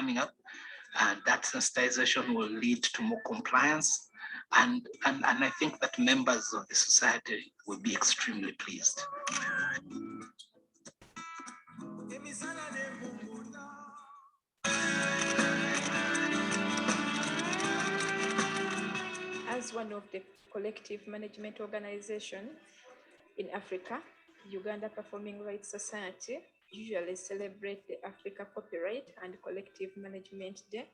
coming up, and that sensitization will lead to more compliance. And I think that members of the society will be extremely pleased. As one of the collective management organizations in Africa, Uganda Performing Rights Society usually celebrate the Africa Copyright and Collective Management Day.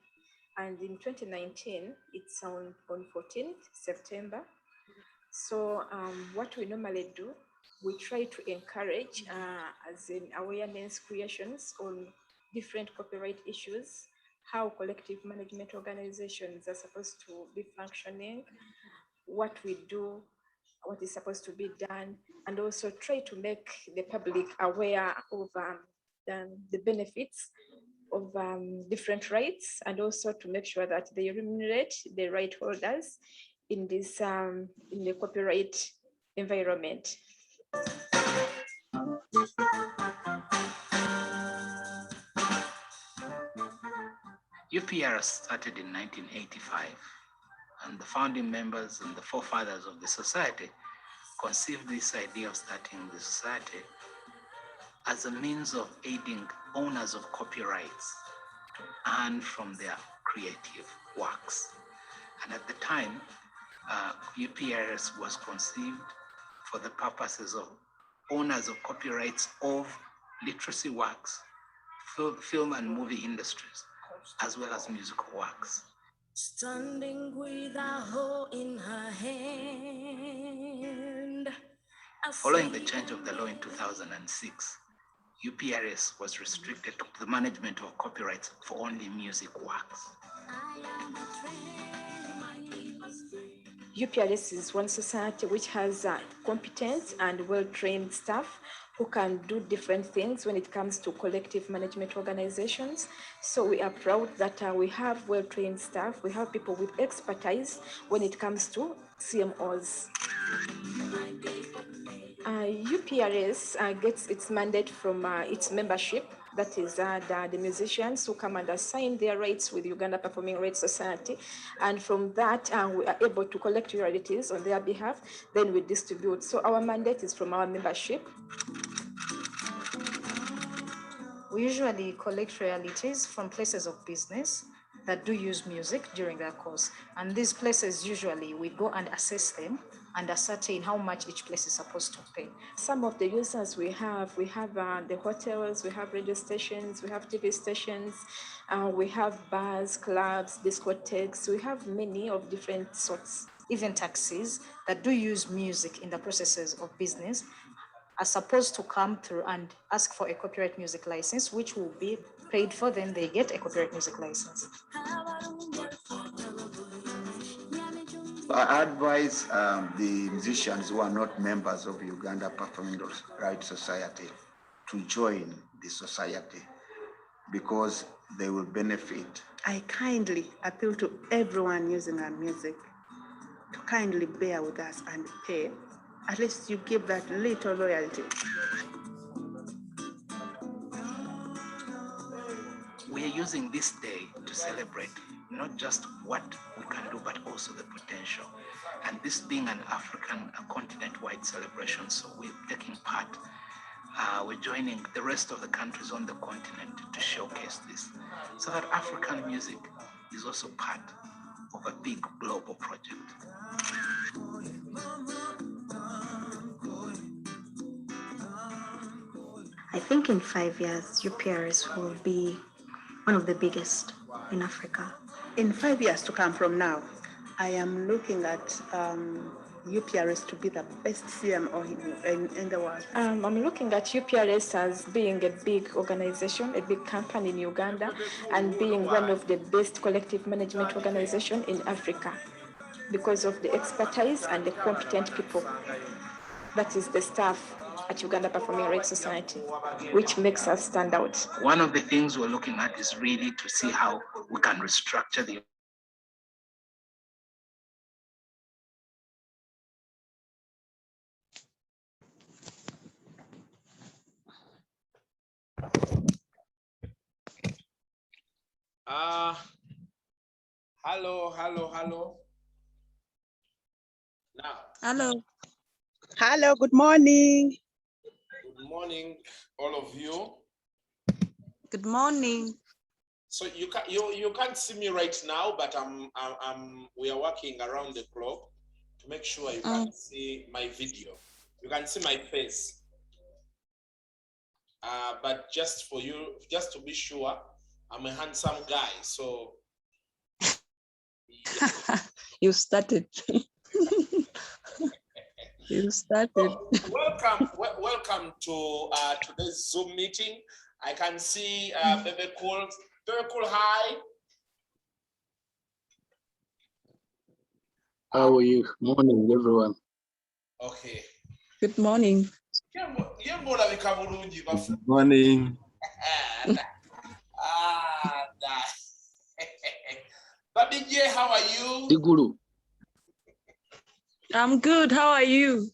And in 2019, it's on 14th September. So what we normally do, we try to encourage as in awareness creations on different copyright issues, how collective management organizations are supposed to be functioning, what we do, what is supposed to be done, and also try to make the public aware of the benefits of different rights, and also to make sure that they remunerate the right holders in this in the copyright environment. UPRS started in 1985, and the founding members and the forefathers of the society conceived this idea of starting the society as a means of aiding owners of copyrights to earn from their creative works. And at the time, UPRS was conceived for the purposes of owners of copyrights of literacy works, film and movie industries, as well as musical works. Standing with a hoe in her hand. Following the change of the law in 2006, UPRS was restricted to the management of copyrights for only music works. UPRS is one society which has competent and well-trained staff who can do different things when it comes to collective management organizations. So we are proud that we have well-trained staff. We have people with expertise when it comes to CMOs. UPRS gets its mandate from its membership. That is the musicians who come and assign their rights with Uganda Performing Rights Society. And from that, we are able to collect royalties on their behalf, then we distribute. So our mandate is from our membership. We usually collect royalties from places of business that do use music during their course. And these places, usually, we go and assess them and ascertain how much each place is supposed to pay. Some of the users we have the hotels, we have radio stations, we have TV stations, we have bars, clubs, discotheques, we have many of different sorts. Even taxis that do use music in the processes of business are supposed to come through and ask for a copyright music license, which will be paid for, then they get a copyright music license. I advise the musicians who are not members of Uganda Performing Rights Society to join the society because they will benefit. I kindly appeal to everyone using our music to kindly bear with us and pay. At least you give that little loyalty. We are using this day to celebrate not just what we can do, but also the potential. And this being an African continent-wide celebration, so we're taking part. We're joining the rest of the countries on the continent to showcase this, so that African music is also part of a big global project. I think in 5 years, UPRS will be one of the biggest in Africa. In 5 years to come from now, I am looking at UPRS to be the best CMO in the world. I'm looking at UPRS as being a big organization, a big company in Uganda, and being one of the best collective management organizations in Africa because of the expertise and the competent people. That is the staff at Uganda Performing Rights Society, which makes us stand out. One of the things we're looking at is really to see how we can restructure the Hello. Now. Hello, good morning. Good morning, all of you. Good morning. So you can't see me right now, but we are working around the clock to make sure you can see my video. You can see my face. But just for you, just to be sure, I'm a handsome guy. So yeah. You started. You started. So, welcome to today's Zoom meeting. I can see Bebe Cool. Bebe Cool, hi. How are you? Morning, everyone. Okay. Good morning. Good morning. Babi J, how are you? Iguru. I'm good. How are you?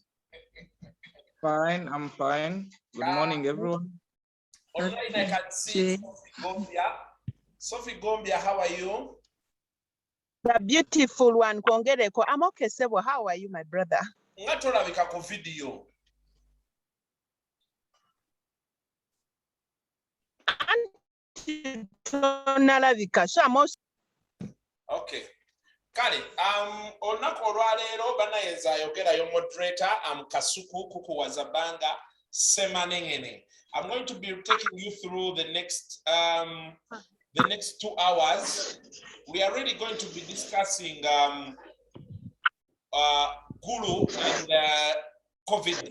Fine, I'm fine. Good morning, everyone. Online, I can see Sophie Gombia. Sophie Gombia, how are you? The beautiful one, Kongereko. I'm okay, Sebo. How are you, my brother? Ngatola vika ku video. Okay. Kale, olunaku olwaleero banayinza ayogerayo moderator, Kasuku Kuku Wazabanga Semanengene. I'm going to be taking you through the next 2 hours. We are really going to be discussing Gulu and COVID.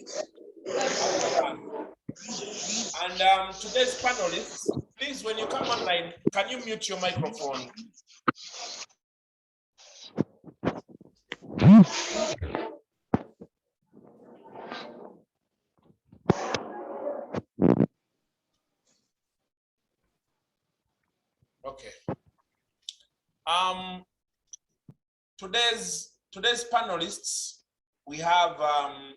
And today's panelists, please, when you come online, can you mute your microphone? Okay. Today's panelists, we have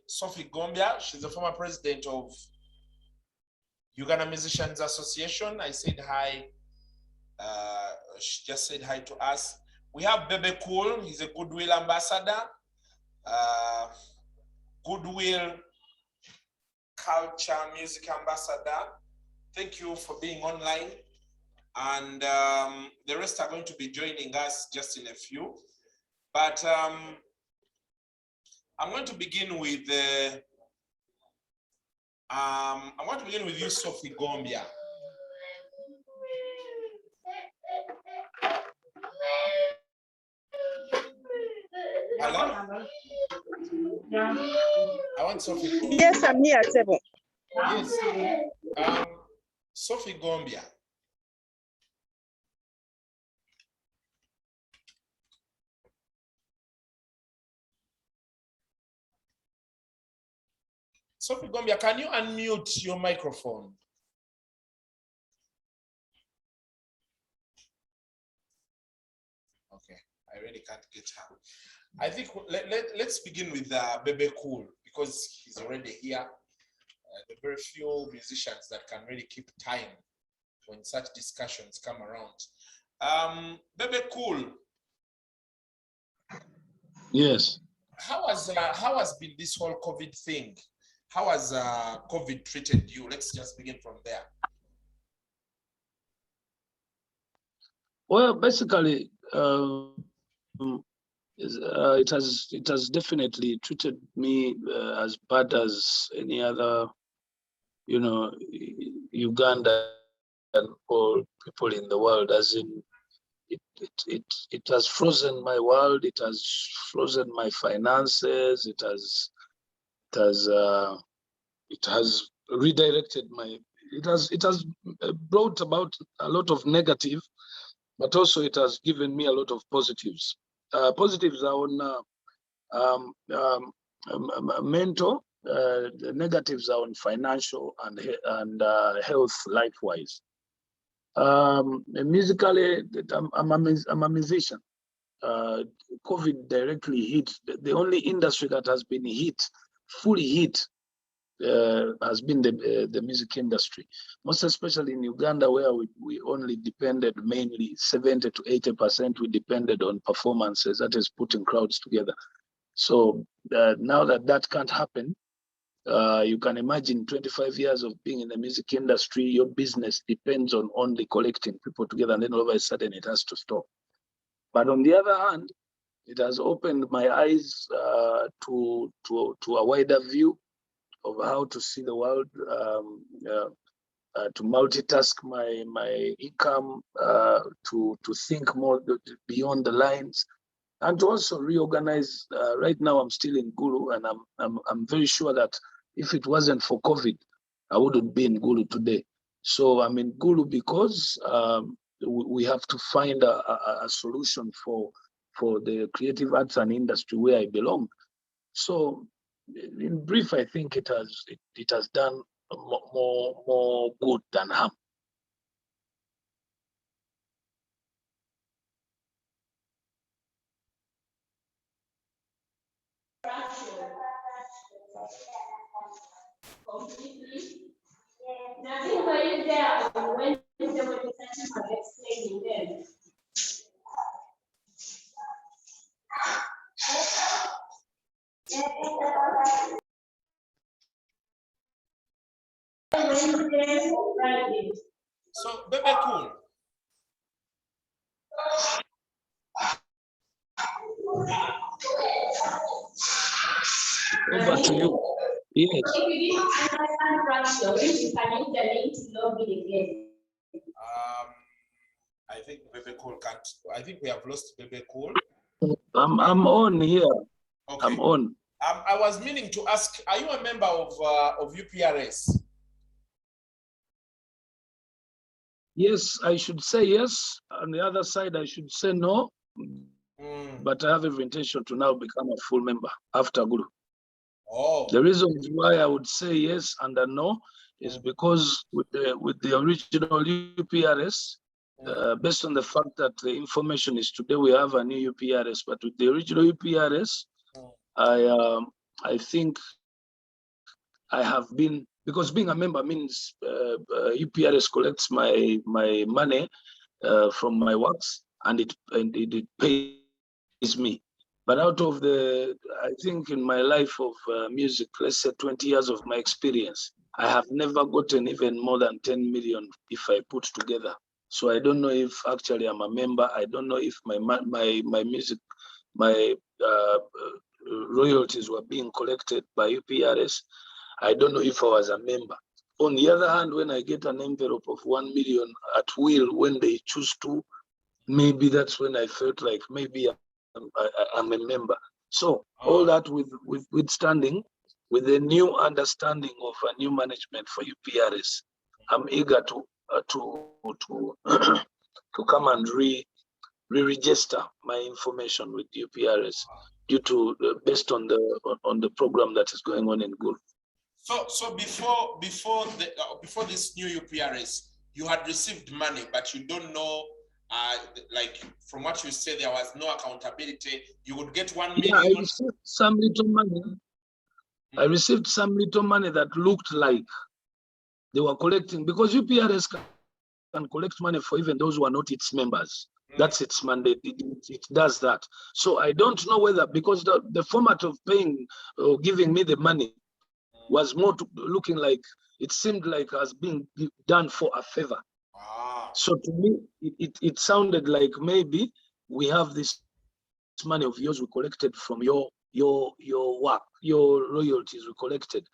Sophie Gombia. She's the former president of Uganda Musicians Association. I said hi. She just said hi to us. We have Bebe Cool. He's a Goodwill ambassador. Goodwill Culture Music Ambassador. Thank you for being online. And the rest are going to be joining us just in a few. But I'm going to begin with you, Sophie Gombia. Hello? I want Sophie Gombia. Yes, I'm here, Sebo. Yes. Sophie Gombia. Sophie Gombia, can you unmute your microphone? Okay, I really can't get her. I think let's begin with Bebe Cool, because he's already here. There are very few musicians that can really keep time when such discussions come around. Bebe Cool. Yes. How has been this whole COVID thing? How has COVID treated you? Let's just begin from there. Well, basically, it has definitely treated me as bad as any other, Uganda or people in the world. As in, it has frozen my world. It has frozen my finances. It has redirected it has brought about a lot of negative, but also it has given me a lot of positives. Positives are on mental, the negatives are on financial and health life-wise. Musically, I'm a musician. COVID directly hit the only industry that has been fully hit has been the music industry, most especially in Uganda, where we only depended mainly 70 to 80%. We depended on performances, that is putting crowds together. So now that can't happen, you can imagine 25 years of being in the music industry, your business depends on only collecting people together, and then all of a sudden it has to stop. But on the other hand, it has opened my eyes to a wider view of how to see the world, to multitask my income, to think more beyond the lines, and to also reorganize. Right now, I'm still in Gulu, and I'm very sure that if it wasn't for COVID, I wouldn't be in Gulu today. So I'm in Gulu because we have to find a solution for the creative arts and industry where I belong. So, in brief, I think it has done more good than harm. Nothing were you there when the organization was explaining them? So, Bebe Cool. Over to you. Yes. If you didn't understand fraction, you can use the link to log in again. I think Bebe Cool can't. I think we have lost Bebe Cool. I'm on here. Okay. I'm on. I was meaning to ask, are you a member of UPRS? Yes, I should say yes. On the other side, I should say no. But I have every intention to now become a full member after Guru. Oh. The reasons why I would say yes and a no is because with the original UPRS, based on the fact that the information is today we have a new UPRS, but with the original UPRS, I think I have been, because being a member means UPRS collects my money from my works, and it pays me. But out of I think in my life of music, let's say 20 years of my experience, I have never gotten even more than 10 million if I put together. So I don't know if actually I'm a member. I don't know if my music, my royalties were being collected by UPRS. I don't know if I was a member. On the other hand, when I get an envelope of 1 million at will, when they choose to, maybe that's when I felt like maybe I'm a member. So all that withstanding, with the new understanding of a new management for UPRS, I'm eager to come and re-register my information with UPRS due to based on the program that is going on in Gulu. So before this new UPRS, you had received money, but you don't know. Like from what you say, there was no accountability. You would get 1 million. Yeah, I received some little money. I received some little money that looked like they were collecting, because UPRS can collect money for even those who are not its members. That's its mandate. It does that. So I don't know whether, because the format of paying or giving me the money was more looking like, it seemed like as being done for a favor. So to me, it sounded like maybe we have this money of yours we collected from your work, your royalties we collected.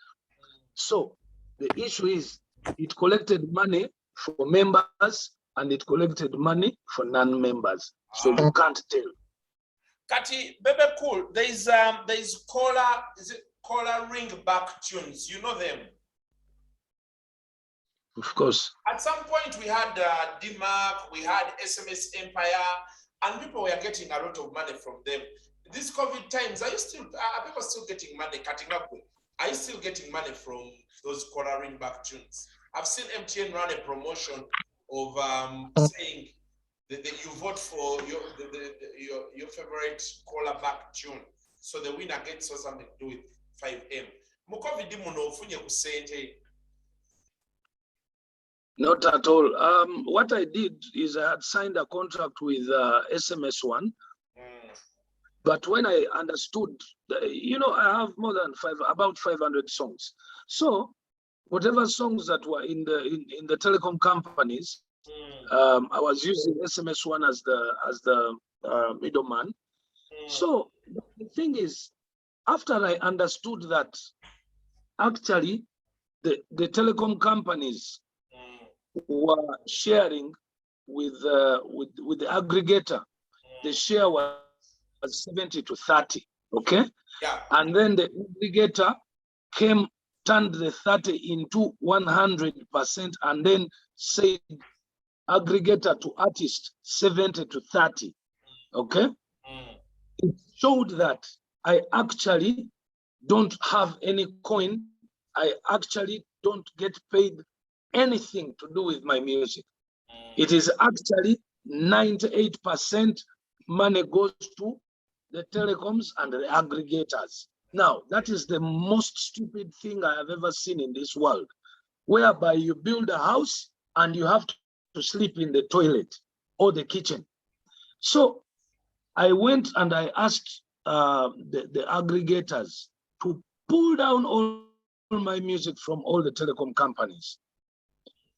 So the issue is, it collected money for members and it collected money for non-members. So you can't tell. Kati, Bebe Cool, there is Cola ring back tunes. You know them? Of course. At some point, we had DMAC, we had SMS Empire, and people were getting a lot of money from them. These COVID times, are people still getting money, cutting up with? Are you still getting money from those coloring back tunes? I've seen MTN run a promotion of saying that you vote for your favorite caller back tune, so the winner gets something to do with 5M. mu COVID muno ofunye ku ssente? Not at all. What I did is I had signed a contract with SMS1. But when I understood, I have more than about 500 songs. So whatever songs that were in the telecom companies, I was using SMS1 as the middleman. So the thing is, after I understood that actually the telecom companies were sharing with the aggregator, the share was 70 to 30, okay? Yeah. And then the aggregator turned the 30 into 100% and then said aggregator to artist 70 to 30, okay? It showed that I actually don't have any coin. I actually don't get paid anything to do with my music. It is actually 98% money goes to the telecoms and the aggregators. Now, that is the most stupid thing I have ever seen in this world, whereby you build a house and you have to sleep in the toilet or the kitchen. So I went and I asked the aggregators to pull down all my music from all the telecom companies.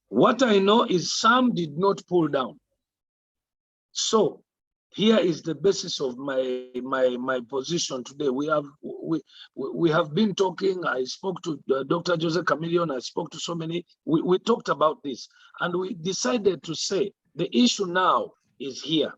What I know is some did not pull down. So here is the basis of my position today. We have been talking. I spoke to Dr. Jose Chameleon. I spoke to so many. We talked about this, and we decided to say the issue now is here.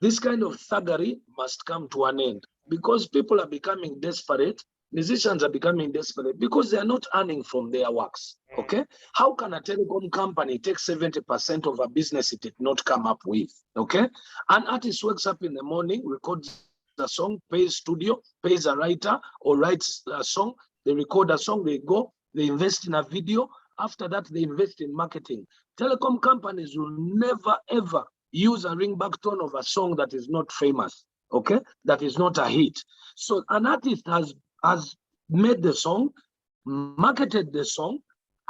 This kind of thuggery must come to an end because people are becoming desperate. Musicians are becoming desperate because they are not earning from their works, okay? How can a telecom company take 70% of a business it did not come up with, okay? An artist wakes up in the morning, records a song, pays studio, pays a writer or writes a song, they record a song, they go, they invest in a video. After that, they invest in marketing. Telecom companies will never, ever use a ringback tone of a song that is not famous, okay? That is not a hit. So an artist has made the song, marketed the song,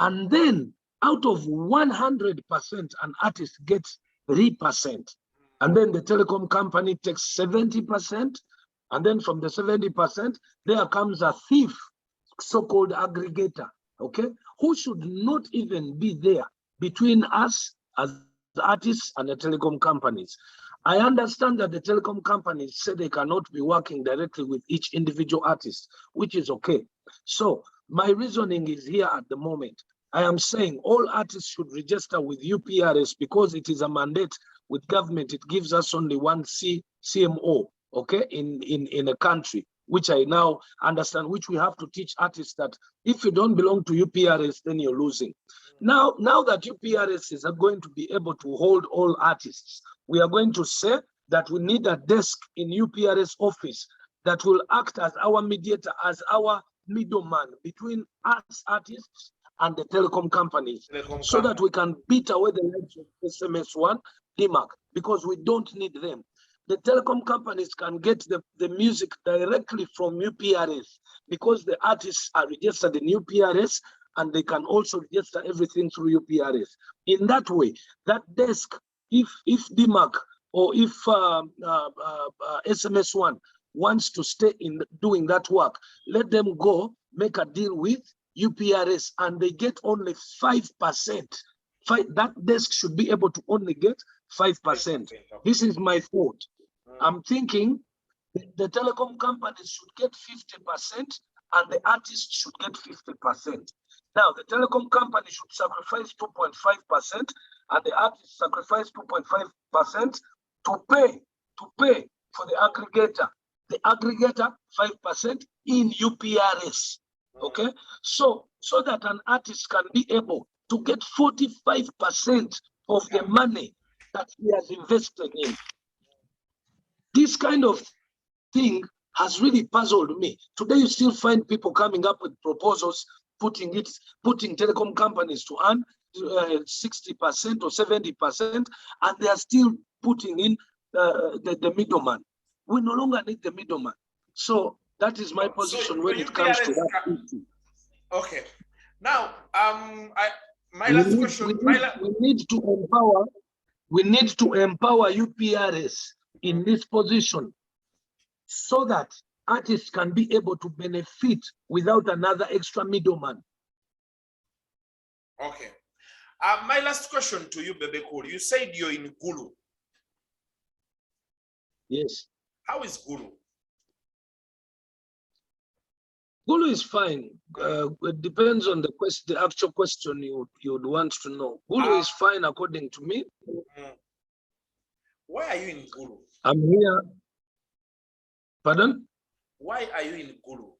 and then out of 100%, an artist gets 3%. And then the telecom company takes 70%. And then from the 70%, there comes a thief, so-called aggregator, okay? Who should not even be there between us as artists and the telecom companies. I understand that the telecom companies say they cannot be working directly with each individual artist, which is okay. So my reasoning is here at the moment. I am saying all artists should register with UPRS because it is a mandate with government. It gives us only one CMO, okay, in a country, which I now understand, which we have to teach artists that if you don't belong to UPRS, then you're losing. Now that UPRS is going to be able to hold all artists, we are going to say that we need a desk in UPRS office that will act as our mediator, as our middleman between us artists and the telecom companies, so that we can beat away the likes of SMS1, DMAC, because we don't need them. The telecom companies can get the music directly from UPRS because the artists are registered in UPRS and they can also register everything through UPRS. In that way, that desk, if DMAC or if SMS1 wants to stay in doing that work, let them go make a deal with UPRS and they get only 5%. That desk should be able to only get 5%. This is my thought. I'm thinking the telecom companies should get 50% and the artists should get 50%. Now, the telecom company should sacrifice 2.5% and the artists sacrifice 2.5% to pay for the aggregator. The aggregator 5% in UPRS. Okay, so that an artist can be able to get 45% of the money that he has invested in. This kind of thing has really puzzled me. Today, you still find people coming up with proposals, putting telecom companies to earn 60% or 70%, and they are still putting in the middleman. We no longer need the middleman. So that is my position when it comes to that issue. Okay. Now, my last question. We need to empower UPRS in this position so that artists can be able to benefit without another extra middleman. Okay. My last question to you, Bebe Cool. You said you're in Gulu. Yes. How is Gulu? Gulu is fine. It depends on the actual question you would want to know. Gulu is fine according to me. Why are you in Gulu? I'm here. Pardon? Why are you in Gulu?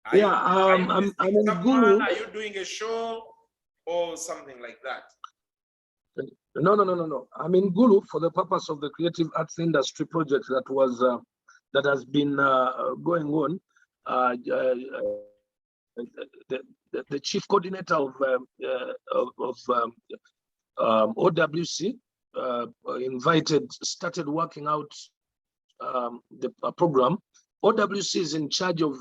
I'm in Gulu. Are you doing a show or something like that? No. I'm in Gulu for the purpose of the creative arts industry project that has been going on. The chief coordinator of OWC started working out the program. OWC is in charge of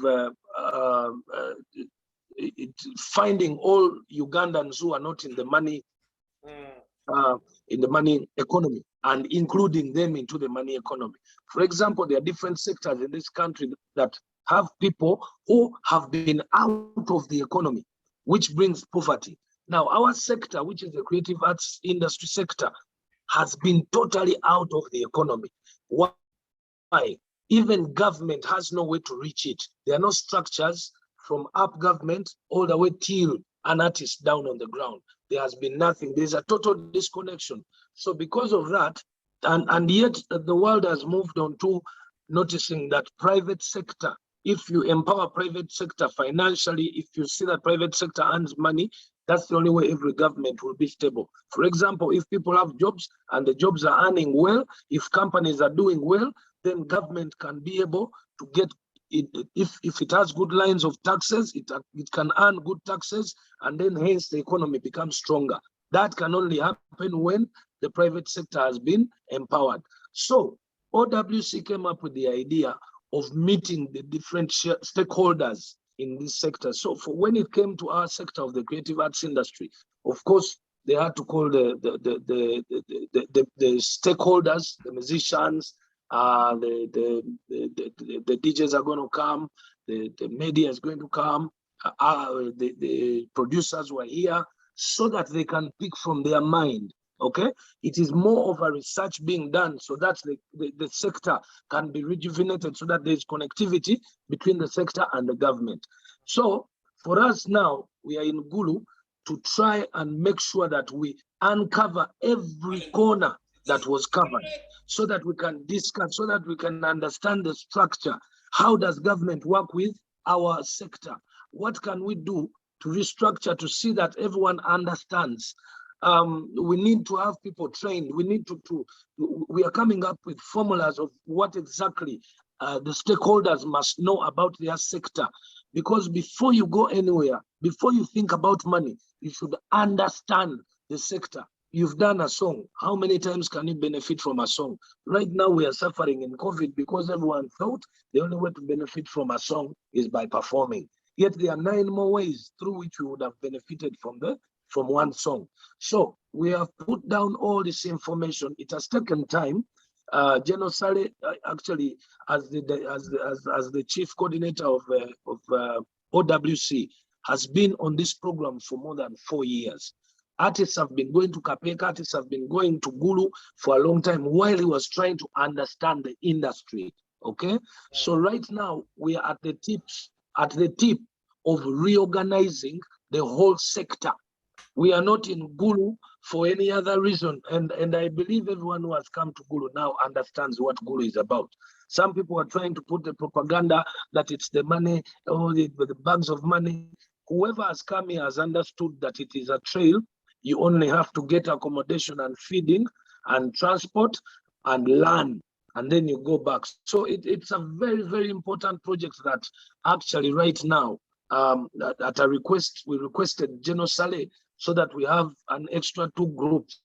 finding all Ugandans who are not in the money economy and including them into the money economy. For example, there are different sectors in this country that have people who have been out of the economy, which brings poverty. Now, our sector, which is the creative arts industry sector, has been totally out of the economy. Why? Even government has no way to reach it. There are no structures from up government all the way till an artist down on the ground. There has been nothing. There's a total disconnection. So because of that, and yet the world has moved on to noticing that private sector, if you empower private sector financially, if you see that private sector earns money, that's the only way every government will be stable. For example, if people have jobs and the jobs are earning well, if companies are doing well, then government can be able to get it. If it has good lines of taxes, it can earn good taxes, and then hence the economy becomes stronger. That can only happen when the private sector has been empowered. So OWC came up with the idea of meeting the different stakeholders in this sector. So for when it came to our sector of the creative arts industry, of course, they had to call the stakeholders, the musicians, the DJs are going to come, the media is going to come, the producers were here, so that they can pick from their mind. Okay, it is more of a research being done so that the sector can be rejuvenated, so that there's connectivity between the sector and the government. So for us now, we are in Gulu to try and make sure that we uncover every corner that was covered, so that we can discuss, so that we can understand the structure. How does government work with our sector? What can we do to restructure to see that everyone understands? We need to have people trained. We need we are coming up with formulas of what exactly the stakeholders must know about their sector. Because before you go anywhere, before you think about money, you should understand the sector. You've done a song. How many times can you benefit from a song? Right now we are suffering in COVID because everyone thought the only way to benefit from a song is by performing. Yet there are 9 more ways through which we would have benefited from one song. So we have put down all this information. It has taken time. General Sale, actually, as the chief coordinator of OWC, has been on this program for more than 4 years. Artists have been going to Kapeka, artists have been going to Gulu for a long time while he was trying to understand the industry. Okay, so right now we are at the tip of reorganizing the whole sector. We are not in Gulu for any other reason. And I believe everyone who has come to Gulu now understands what Gulu is about. Some people are trying to put the propaganda that it's the money, or the bags of money. Whoever has come here has understood that it is a trail. You only have to get accommodation and feeding and transport and land, and then you go back. So it's a very, very important project that actually right now, at a request, we requested General Sale so that we have an extra 2 groups.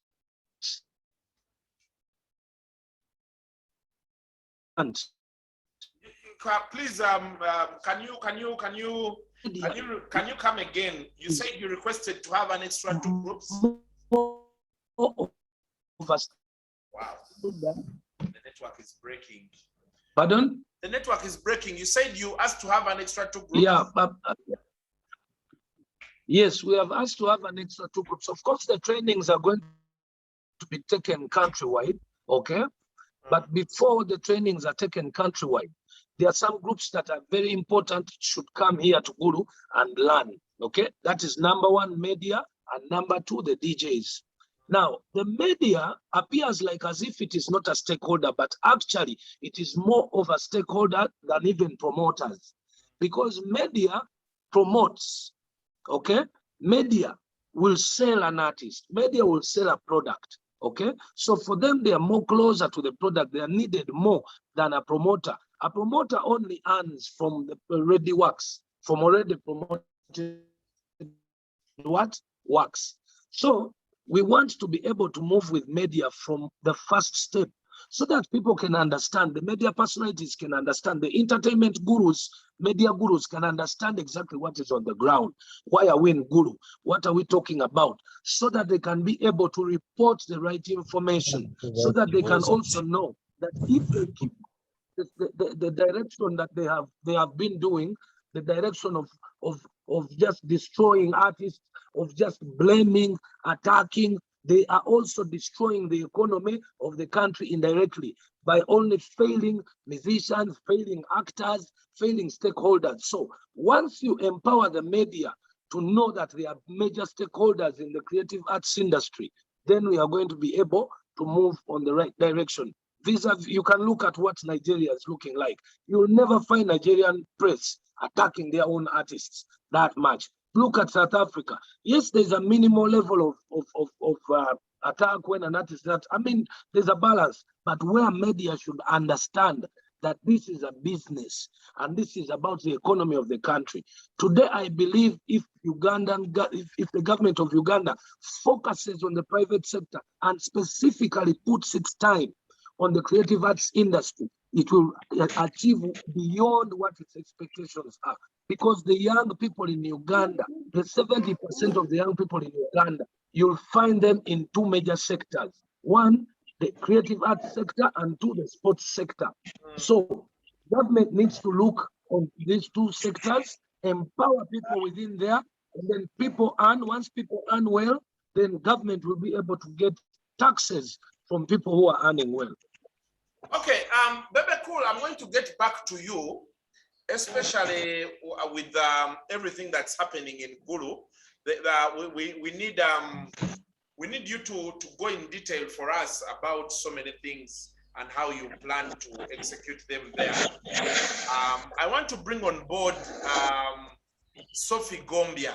Please, can you Can you come again? You said you requested to have an extra 2 groups. Wow. The network is breaking. Pardon? The network is breaking. You said you asked to have an extra 2 groups. Yeah, but yes, we have asked to have an extra 2 groups. Of course, the trainings are going to be taken countrywide, okay? But before the trainings are taken countrywide, there are some groups that are very important, should come here to Gulu and learn, okay? That is number 1, media, and number 2, the DJs. Now, the media appears like as if it is not a stakeholder, but actually it is more of a stakeholder than even promoters, because media promotes, okay? Media will sell an artist, media will sell a product, okay? So for them, they are more closer to the product, they are needed more than a promoter. A promoter only earns from the already works, from already promoted what? Works. So we want to be able to move with media from the first step so that people can understand, the media personalities can understand, the entertainment gurus, media gurus can understand exactly what is on the ground. Why are we in Guru? What are we talking about? So that they can be able to report the right information, so that they can also know that if they keep the direction that they have been doing, the direction of just destroying artists, of just blaming, attacking, they are also destroying the economy of the country indirectly by only failing musicians, failing actors, failing stakeholders. So once you empower the media to know that they are major stakeholders in the creative arts industry, then we are going to be able to move on the right direction. You can look at what Nigeria is looking like. You'll never find Nigerian press attacking their own artists that much. Look at South Africa. Yes, there's a minimal level of attack when an artist that, I mean, there's a balance, but where media should understand that this is a business and this is about the economy of the country. Today, I believe if the government of Uganda focuses on the private sector and specifically puts its time on the creative arts industry, it will achieve beyond what its expectations are. Because the young people in Uganda, the 70% of the young people in Uganda, you'll find them in 2 major sectors. 1, the creative arts sector, and 2, the sports sector. So government needs to look on these 2 sectors, empower people within there, and then people earn. Once people earn well, then government will be able to get taxes from people who are earning well. Okay, Bebe Cool, I'm going to get back to you, especially with everything that's happening in Gulu. We need you to go in detail for us about so many things and how you plan to execute them there. I want to bring on board Sophie Gombia.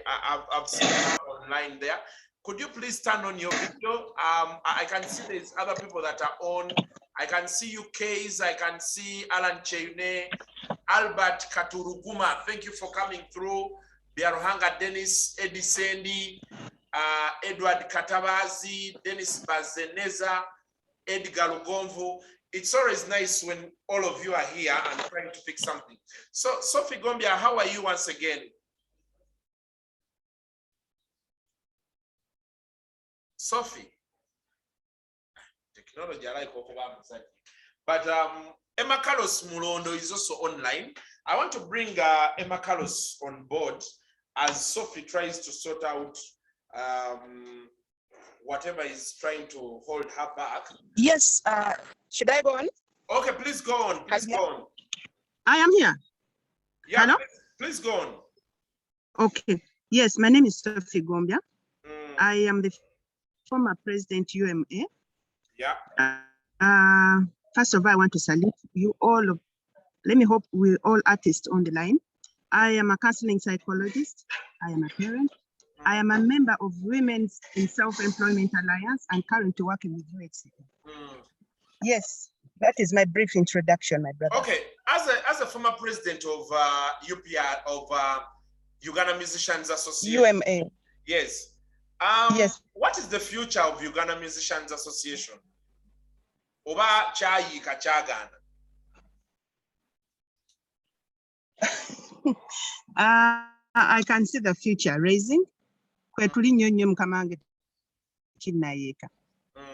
I've seen her online there. Could you please turn on your video? I can see there's other people that are on. I can see you, Case. I can see Alan Cheune, Albert Katuruguma. Thank you for coming through. Biaruhanga Dennis, Eddie Sandy, Edward Katabazi, Dennis Bazeneza, Edgar Lugomvo. It's always nice when all of you are here and trying to pick something. So, Sophie Gombia, how are you once again? Sophie, technology I like, but Emma Carlos Mulondo is also online. I want to bring Emma Carlos on board as Sophie tries to sort out whatever is trying to hold her back. Yes, should I go on? Okay, please go on. Please go on. I am here. Yeah, hello? Please go on. Okay. Yes, my name is Sophie Gombia. I am the former president UMA. Yeah. First of all, I want to salute you all. Let me hope we're all artists on the line. I am a counseling psychologist. I am a parent. I am a member of Women's in Self-Employment Alliance and currently working with UHC. Yes, that is my brief introduction, my brother. Okay, as a former president of Uganda Musicians Association. UMA. Yes. Yes. What is the future of Uganda Musicians Association? Oba chayi kachagana. I can see the future raising.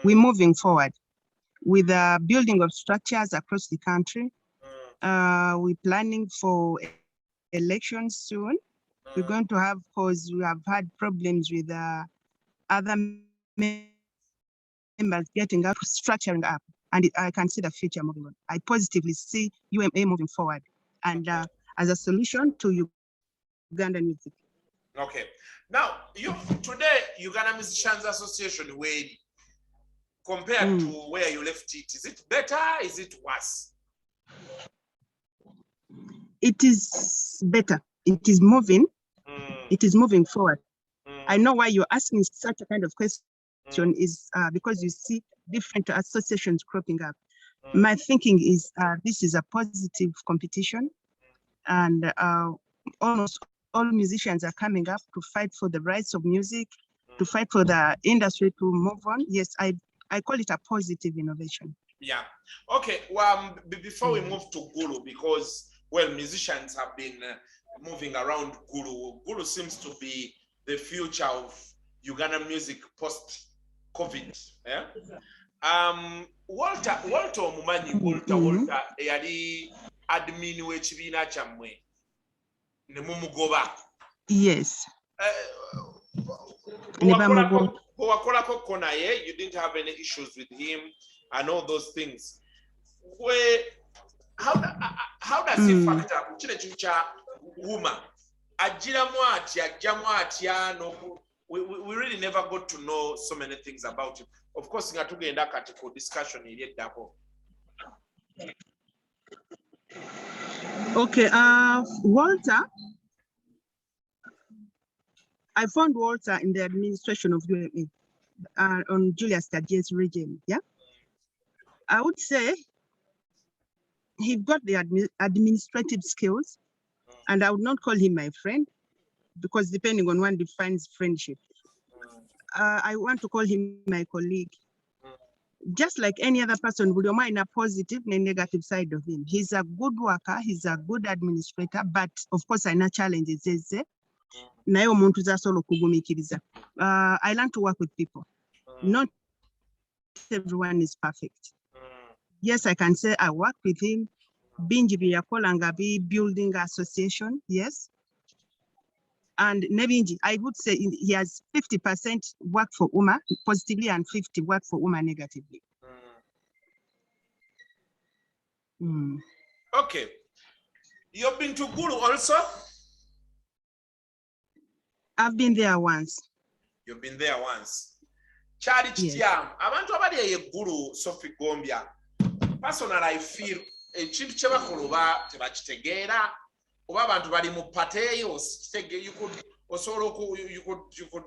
We're moving forward with the building of structures across the country. We're planning for elections soon. We're going to have, because we have had problems with other members getting up, structuring up, and I can see the future moving on. I positively see UMA moving forward, and as a solution to Ugandan music. Okay. Now, today, Uganda Musicians Association, where compared to where you left it, is it better? Is it worse? It is better. It is moving. It is moving forward. I know why you're asking such a kind of question is because you see different associations cropping up. My thinking is this is a positive competition, and almost all musicians are coming up to fight for the rights of music, to fight for the industry to move on. Yes, I call it a positive innovation. Yeah. Okay. Well, before we move to Gulu, because musicians have been moving around Gulu. Gulu seems to be the future of Ugandan music post-COVID. Yeah. Walter Mumanyi, Walter, yali admin w'ekibiina kyammwe ne mumugoba. Yes. Wakolako naye, you didn't have any issues with him and all those things. How does he factor kino ekintu kya woman? We really never got to know so many things about him. Of course, nga tugenda kati ku discussion eri eddako. Okay, Walter, I found Walter in the administration of UMA on Julius Kaje's regime. Yeah, I would say he got the administrative skills, and I would not call him my friend because depending on one defines friendship. I want to call him my colleague. Just like any other person, we don't mind a positive and negative side of him. He's a good worker, he's a good administrator, but of course I know challenges. I learn to work with people. Not everyone is perfect. Yes, I can say I work with him. Binji Biyakolangabi building association, yes. And Nebinji, I would say he has 50% work for UMA positively and 50% work for UMA negatively. Okay. You've been to Gulu also? I've been there once. You've been there once. Charlie Chitiam, abantu abali ye Gulu Sophie Gombia. Personally, I feel a chip chebakuluba tebakitegeera. Abantu bali mu pateyo, you could also you could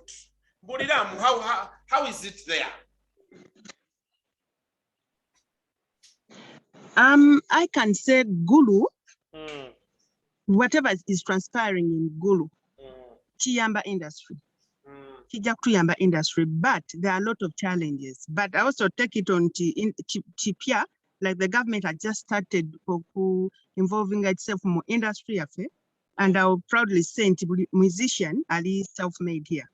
Buriram, how is it there? I can say Gulu, whatever is transpiring in Gulu, Chiyamba industry, Chijakuyamba industry, but there are a lot of challenges. But I also take it on Chipia, like the government had just started involving itself more industry affair, and I'll proudly say musician Ali self-made here.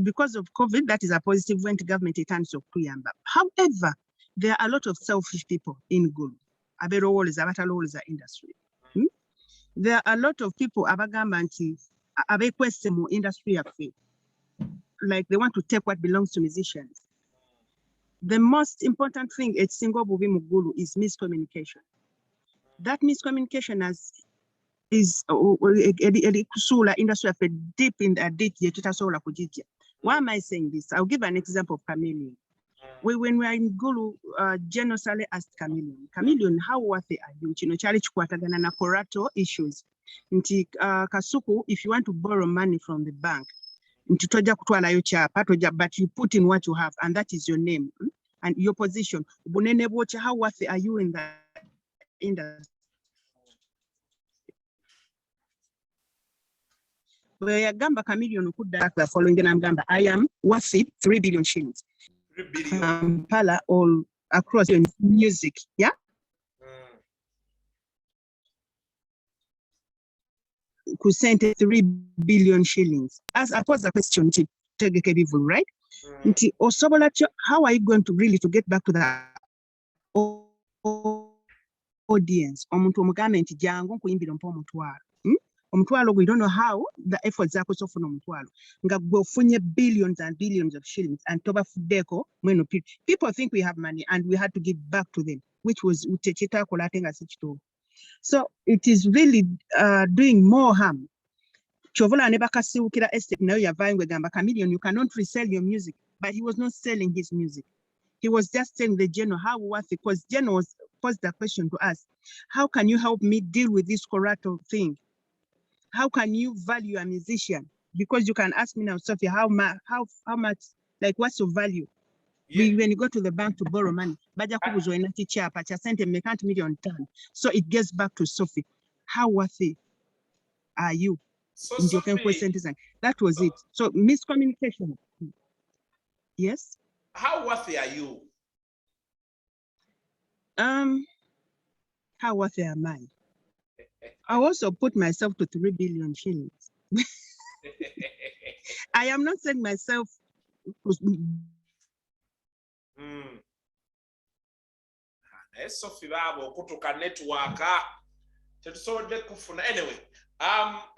Because of COVID, that is a positive when the government returns to Kuyamba. However, there are a lot of selfish people in Gulu. Abero is a industry. There are a lot of people abagambanti abekwese mu industry affair. Like they want to take what belongs to musicians. The most important thing at Singo Bubi Mugulu is miscommunication. That miscommunication is industry affair deep in the deep. Why am I saying this? I'll give an example of Chameleon. When we are in Gulu, General Sale asked Chameleon, how worthy are you? Chali chukwatagana na korato issues. Nti Kasuku, if you want to borrow money from the bank, but you put in what you have, and that is your name and your position. How worthy are you in the industry? Where Gamba Chameleon could the following Gamba, I am worth 3 billion shillings. 3 billion. Pala all across in music, yeah. could send 3 billion shillings. As I pose the question to Tegeke Bivu, right? Nti osobola how are you going to really to get back to the audience? Omuntu omugambe nti jangu nkuyimbira mpa omutwalo. Omutwalo, we don't know how the efforts zako zofuna omutwalo. Nga gwe ofunye billions and billions of shillings and toba fudeko mweno people think we have money and we had to give back to them, which was utechita kolatenga sichito. So it is really doing more harm. Chovola nebakasiwukira estate nayo yavanga gamba Chameleon, you cannot resell your music, but he was not selling his music. He was just telling the general how worth it, because general posed the question to us, how can you help me deal with this corruption thing? How can you value a musician? Because you can ask me now, Sophie, how much, like what's your value? Yeah. When you go to the bank to borrow money, so it gets back to Sophie. How worthy are you? So Sophie, that was it. So miscommunication. Yes. How worthy are you? How worthy am I? I also put myself to 3 billion shillings. I am not saying myself. Sophie babo kutuka network. Anyway,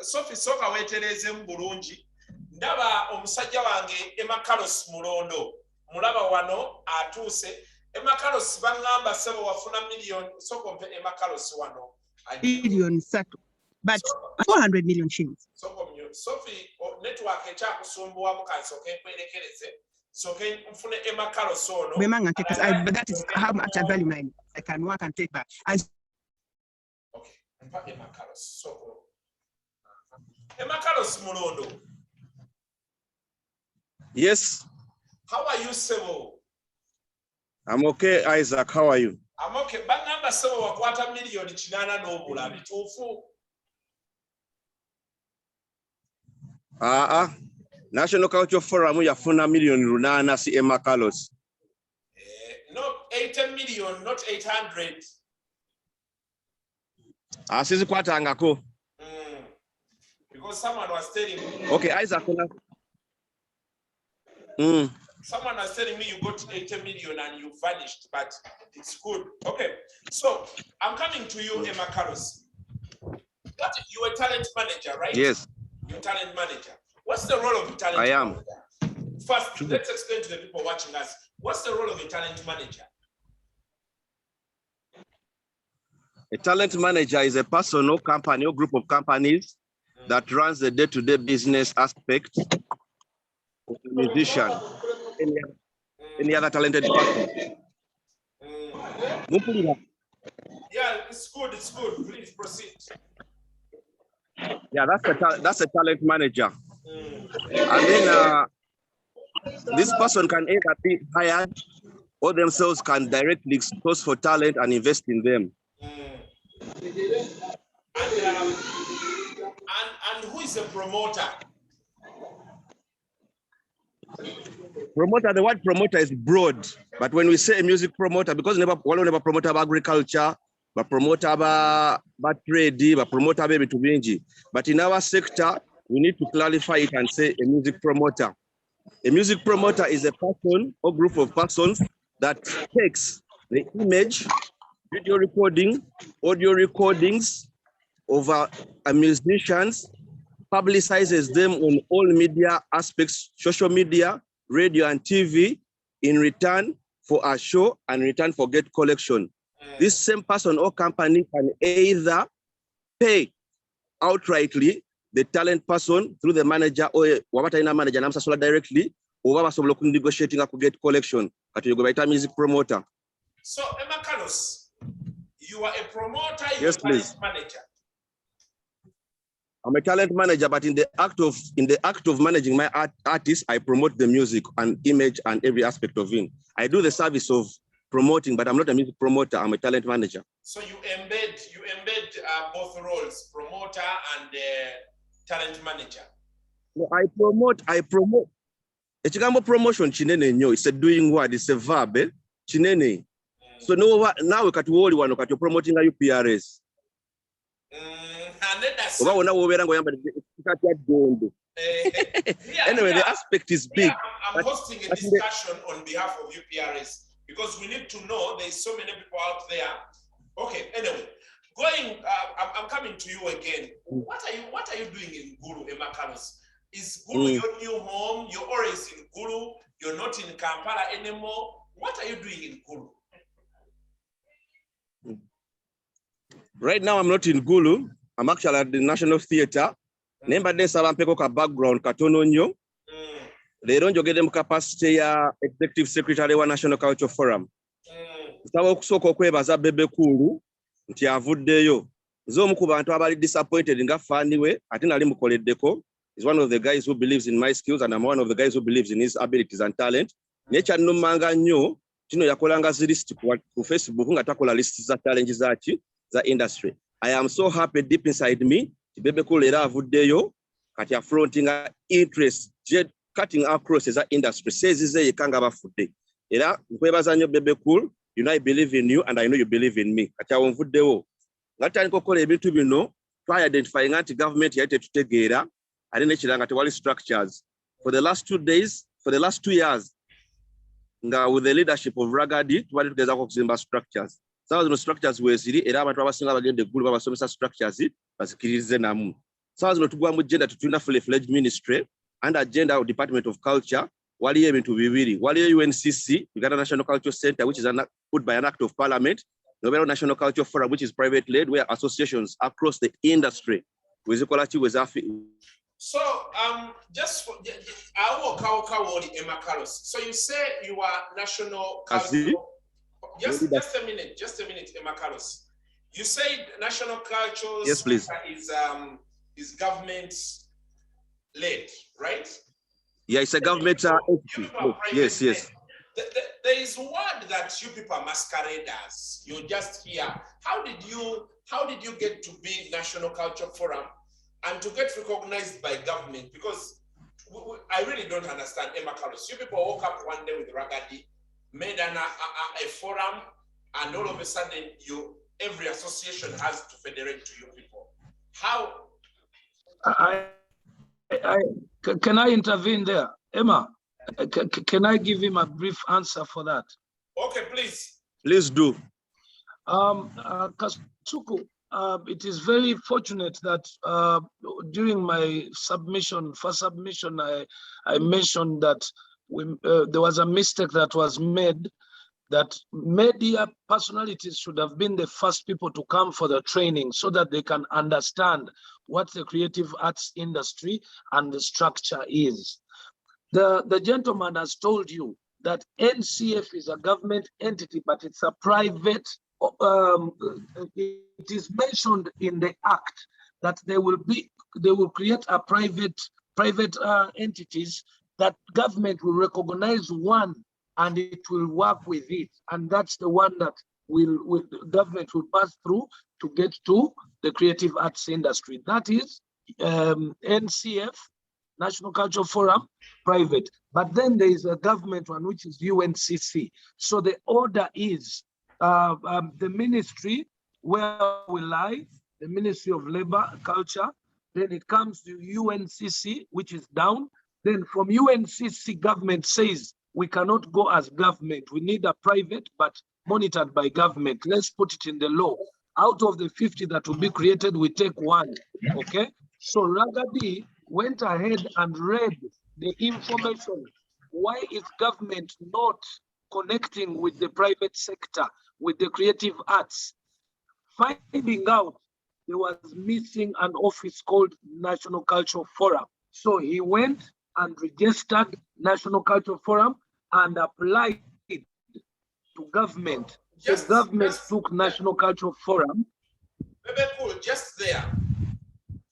Sophie soka wetereze mbulungi. Ndaba omusajja wange Emma Carlos Mulondo. Mulaba wano atuse. Emma Carlos bangamba sebo wafuna million soko mpe Emma Carlos wano. Billion sato, but 400 million shillings. Sophie network echakusumbuwa mukasoke kwelekereze. Soke mfune Emma Carlos ono. But that is how much I value mine. I can work and take back. Okay, Emma Carlos. So Emma Carlos Mulondo. Yes. How are you, Sebo? I'm okay, Isaac. How are you? I'm okay. But number Sebo wakwata million chinana nobula bitufu. National Culture Forum yafuna million runana si Emma Carlos. No, 80 million, not 800. Sisi kwata angako. Because someone was telling me. Okay, Isaac. Someone was telling me you got 80 million and you vanished, but it's good. Okay, so I'm coming to you, Emma Carlos. You're a talent manager, right? Yes. You're a talent manager. What's the role of a talent manager? I am. First, let's explain to the people watching us. What's the role of a talent manager? A talent manager is a person or company or group of companies that runs the day-to-day business aspect of a musician, any other talented person. Yeah, it's good. It's good. Please proceed. Yeah, that's a talent manager. And then this person can either be hired or themselves can directly source for talent and invest in them. And who is a promoter? Promoter, the word promoter is broad, but when we say a music promoter, because never promoter about agriculture, but promoter about trade, but promoter baby to binji. But in our sector, we need to clarify it and say a music promoter. A music promoter is a person or group of persons that takes the image, video recording, audio recordings of musicians, publicizes them on all media aspects, social media, radio and TV, in return for a show and return for gate collection. This same person or company can either pay outrightly the talent person through the manager or wabataina manager namsa sola directly, or wabasobola negotiating a gate collection at you go by music promoter. So Emma Carlos, you are a promoter, yes, a please. talent manager. I'm a talent manager, but in the act of managing my artists, I promote the music and image and every aspect of it. I do the service of promoting, but I'm not a music promoter. I'm a talent manager. So you embed both roles, promoter and talent manager. I promote. Echigambo promotion chinene nyo. It's a doing word. It's a verb. Chinene. So now we got to worry one. You're promoting a UPRS. Anyway, the aspect is big. I'm hosting a discussion on behalf of UPRS because we need to know there's so many people out there. Okay, anyway, I'm coming to you again. What are you doing in Gulu, Emma Carlos? Is Gulu your new home? You're always in Gulu. You're not in Kampala anymore. What are you doing in Gulu? Right now, I'm not in Gulu. I'm actually at the National Theatre. Nemba desa bampeko ka background katono nnyo. Leero njogedde mu capacity ya Executive Secretary wa National Cultural Forum. Nsaba okusooka okwebaza Bebe Kulu nti avuddeyo. Nze omu ku bantu abali disappointed nga faaniwe ate nali mukoleddeko. He's one of the guys who believes in my skills and I'm one of the guys who believes in his abilities and talent. Naye kyannummanga nnyo kino yakolanga zi list ku Facebook nga takola list za challenge za industry. I am so happy deep inside me. Bebe Cool era avuddeyo kati affronting interest cutting across as industry says is yekanga bafudde era nkwebaza nnyo Bebe Cool. You know I believe in you and I know you believe in me kati awo nvuddewo ngatandika okukola ebintu bino try identifying anti government yaite tutegeera ali nekiranga tewali structures for the last 2 days for the last 2 years nga with the leadership of Ragadi twali tugezaako okuzimba structures. Some of the structures were ziri era abantu abasinga bagende Gulu babasomesa structures bazikirize namu. Some of the tugwa mu gender tutunda full-fledged ministry and agenda of Department of Culture waliyo ebintu bibiri. Waliyo UNCC Uganda National Cultural Center which is put by an act of parliament. The National Cultural Forum which is private led where associations across the industry So Emma Carlos. So you say you are National Cultural. Just a minute, Emma Carlos. You said National Cultural yes, please. Is government led, right? Yeah, it's a government entity. Yes. There is word that you people are masqueraders. You're just here. How did you get to be National Culture Forum and to get recognized by government? Because I really don't understand, Emma Carlos. You people woke up one day with Ragadi, made a forum, and all of a sudden every association has to federate to you people. How? Can I intervene there? Emma, can I give him a brief answer for that? Okay, please. Please do. Kasuku, it is very fortunate that during my first submission, I mentioned that there was a mistake that was made, that media personalities should have been the first people to come for the training so that they can understand what the creative arts industry and the structure is. The gentleman has told you that NCF is a government entity, but it's a private, it is mentioned in the act that they will create a private entities that government will recognize one and it will work with it. And that's the one that government will pass through to get to the creative arts industry. That is NCF, National Cultural Forum, private. But then there is a government one, which is UNCC. So the order is the ministry where we lie, the Ministry of Labor, Culture, then it comes to UNCC, which is down. Then from UNCC, government says, we cannot go as government. We need a private, but monitored by government. Let's put it in the law. Out of the 50 that will be created, we take one, okay? So Ragadi went ahead and read the information. Why is government not connecting with the private sector, with the creative arts? Finding out there was missing an office called National Cultural Forum. So he went and registered National Cultural Forum and applied to government. The government took National Cultural Forum. Very cool, just there.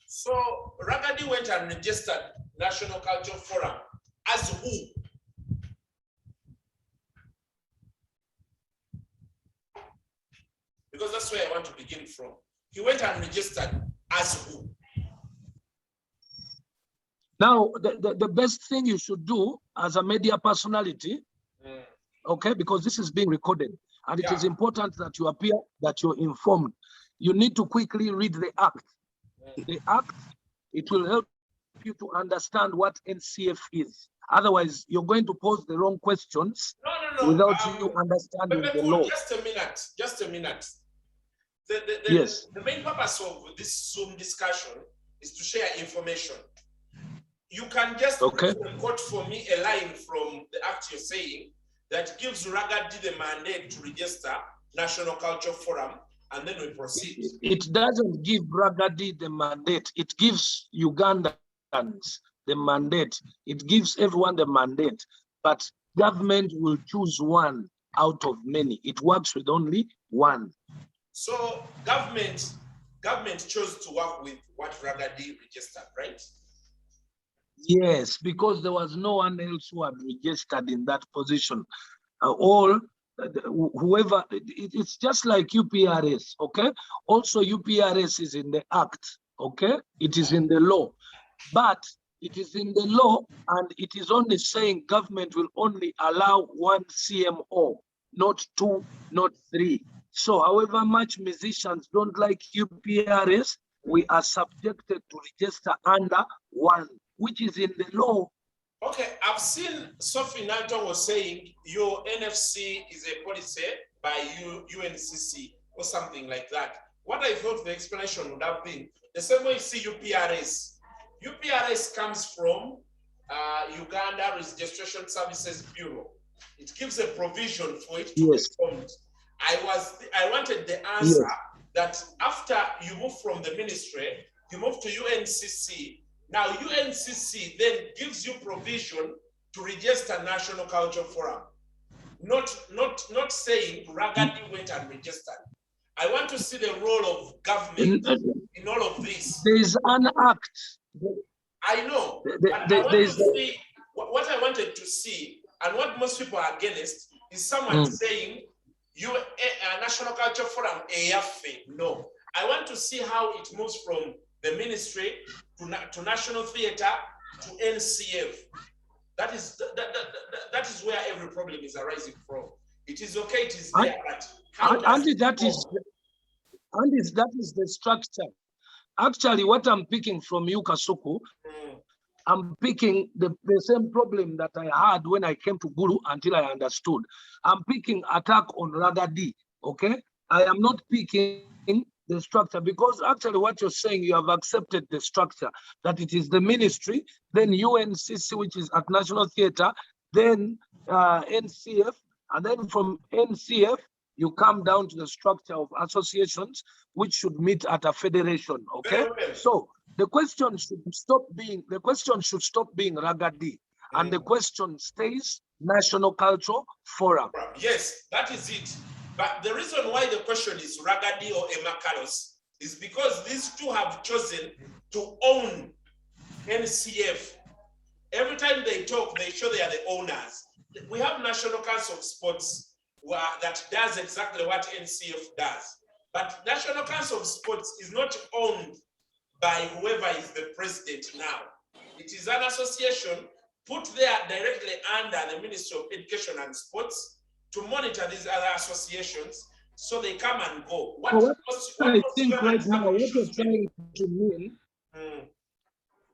So Ragadi went and registered National Cultural Forum as who? Because that's where I want to begin from. He went and registered as who? Now, the best thing you should do as a media personality, okay, because this is being recorded, and it is important that you appear, that you're informed. You need to quickly read the act. the act, it will help you to understand what NCF is. Otherwise, you're going to pose the wrong questions without you understanding the law. Just a minute. Yes. The main purpose of this Zoom discussion is to share information. You can just quote for me a line from the act you're saying that gives Ragadi the mandate to register National Culture Forum, and then we proceed. It doesn't give Ragadi the mandate. It gives Ugandans the mandate. It gives everyone the mandate, but government will choose one out of many. It works with only one. So government chose to work with what Ragadi registered, right? Yes, because there was no one else who had registered in that position. Whoever, it's just like UPRS, okay? Also, UPRS is in the act, okay? It is in the law, but it is in the law and it is only saying government will only allow one CMO, not two, not three. So however much musicians don't like UPRS, we are subjected to register under one, which is in the law. Okay, I've seen Sophie Nanton was saying your NFC is a policy by UNCC or something like that. What I thought the explanation would have been the same way you see UPRS. UPRS comes from Uganda Registration Services Bureau. It gives a provision for it to be formed. I wanted the answer that after you move from the ministry, you move to UNCC. Now UNCC then gives you provision to register National Culture Forum. Not saying Ragadi went and registered. I want to see the role of government in all of this. There is an act. I know. But I want to see what I wanted to see, and what most people are against is someone saying National Culture Forum AFA. No, I want to see how it moves from the ministry to National Theatre to NCF. That is where every problem is arising from. It is okay, it is there, but that is the structure. Actually, what I'm picking from you, Kasuku, I'm picking the same problem that I had when I came to Guru until I understood. I'm picking attack on Ragadi, okay? I am not picking the structure, because actually what you're saying, you have accepted the structure, that it is the ministry, then UNCC, which is at National Theatre, then NCF, and then from NCF, you come down to the structure of associations, which should meet at a federation, okay? So the question should stop being Ragadi, and the question stays National Cultural Forum. Yes, that is it. But the reason why the question is Ragadi or Emakalos is because these two have chosen to own NCF. Every time they talk, they show they are the owners. We have National Council of Sports that does exactly what NCF does. But National Council of Sports is not owned by whoever is the president now. It is an association put there directly under the Ministry of Education and Sports to monitor these other associations, so they come and go. What I think right now, what you're trying to mean,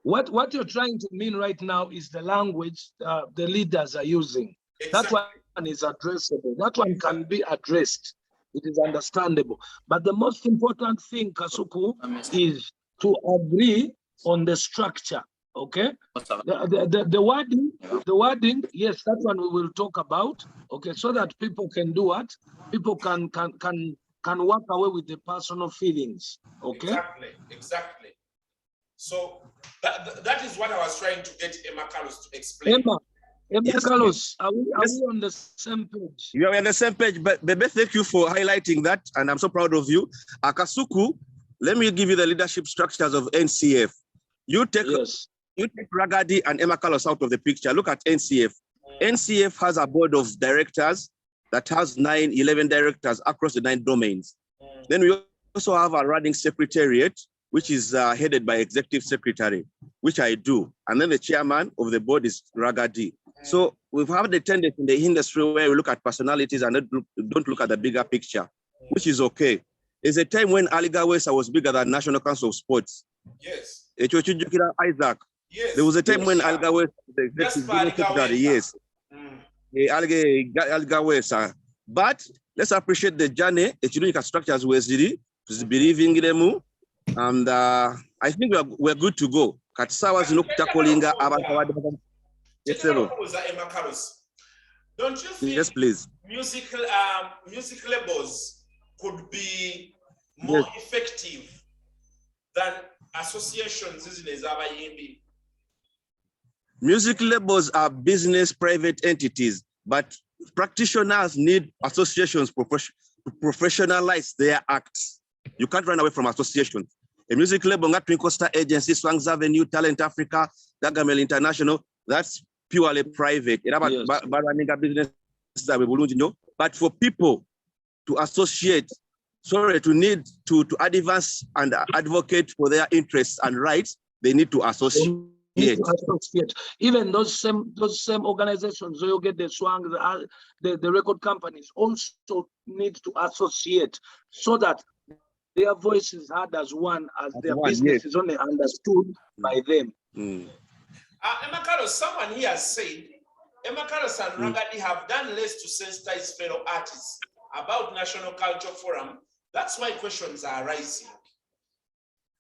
what you're trying to mean right now is the language the leaders are using. Exactly. That one is addressable. That one can be addressed. It is understandable. But the most important thing, Kasuku, is to agree on the structure. Okay, the wording, yes, that one we will talk about. Okay, so that people can do what? People can walk away with the personal feelings. Okay. Exactly. So that is what I was trying to get Emma Carlos to explain. Emma Carlos, are we on the same page? You are on the same page, but Bebe, thank you for highlighting that, and I'm so proud of you. Akasuku, let me give you the leadership structures of NCF. You take Ragadi and Emma Carlos out of the picture. Look at NCF. NCF has a board of directors that has 11 directors across the 9 domains. Then we also have a running secretariat, which is headed by executive secretary, which I do. And then the chairman of the board is Ragadi. So we've had the tendency in the industry where we look at personalities and don't look at the bigger picture, which is okay. There's a time when Aliga Wesa was bigger than National Council of Sports. Yes. Isaac. Yes. There was a time when Alga West, the secretary, yes. Alga West. But let's appreciate the journey. Echirunyika structures was believing them. And I think we're good to go. Katsawa Zinokutakolinga Abakawad. Yes, don't you think yes, please. Music labels could be more effective than associations? Music labels are business private entities, but practitioners need associations to professionalize their acts. You can't run away from associations. A music label, not Twinkle Star Agency, Swangs Avenue, Talent Africa, Gagamel International, that's purely private. But for people to associate, to need to advance and advocate for their interests and rights, they need to associate. Even those same organizations, so you get the swang, the record companies also need to associate so that their voice is heard as one, as their business is only understood by them. Emma Carlos, someone here has said, Emma Carlos and Ragadi have done less to sensitize fellow artists about National Culture Forum. That's why questions are arising.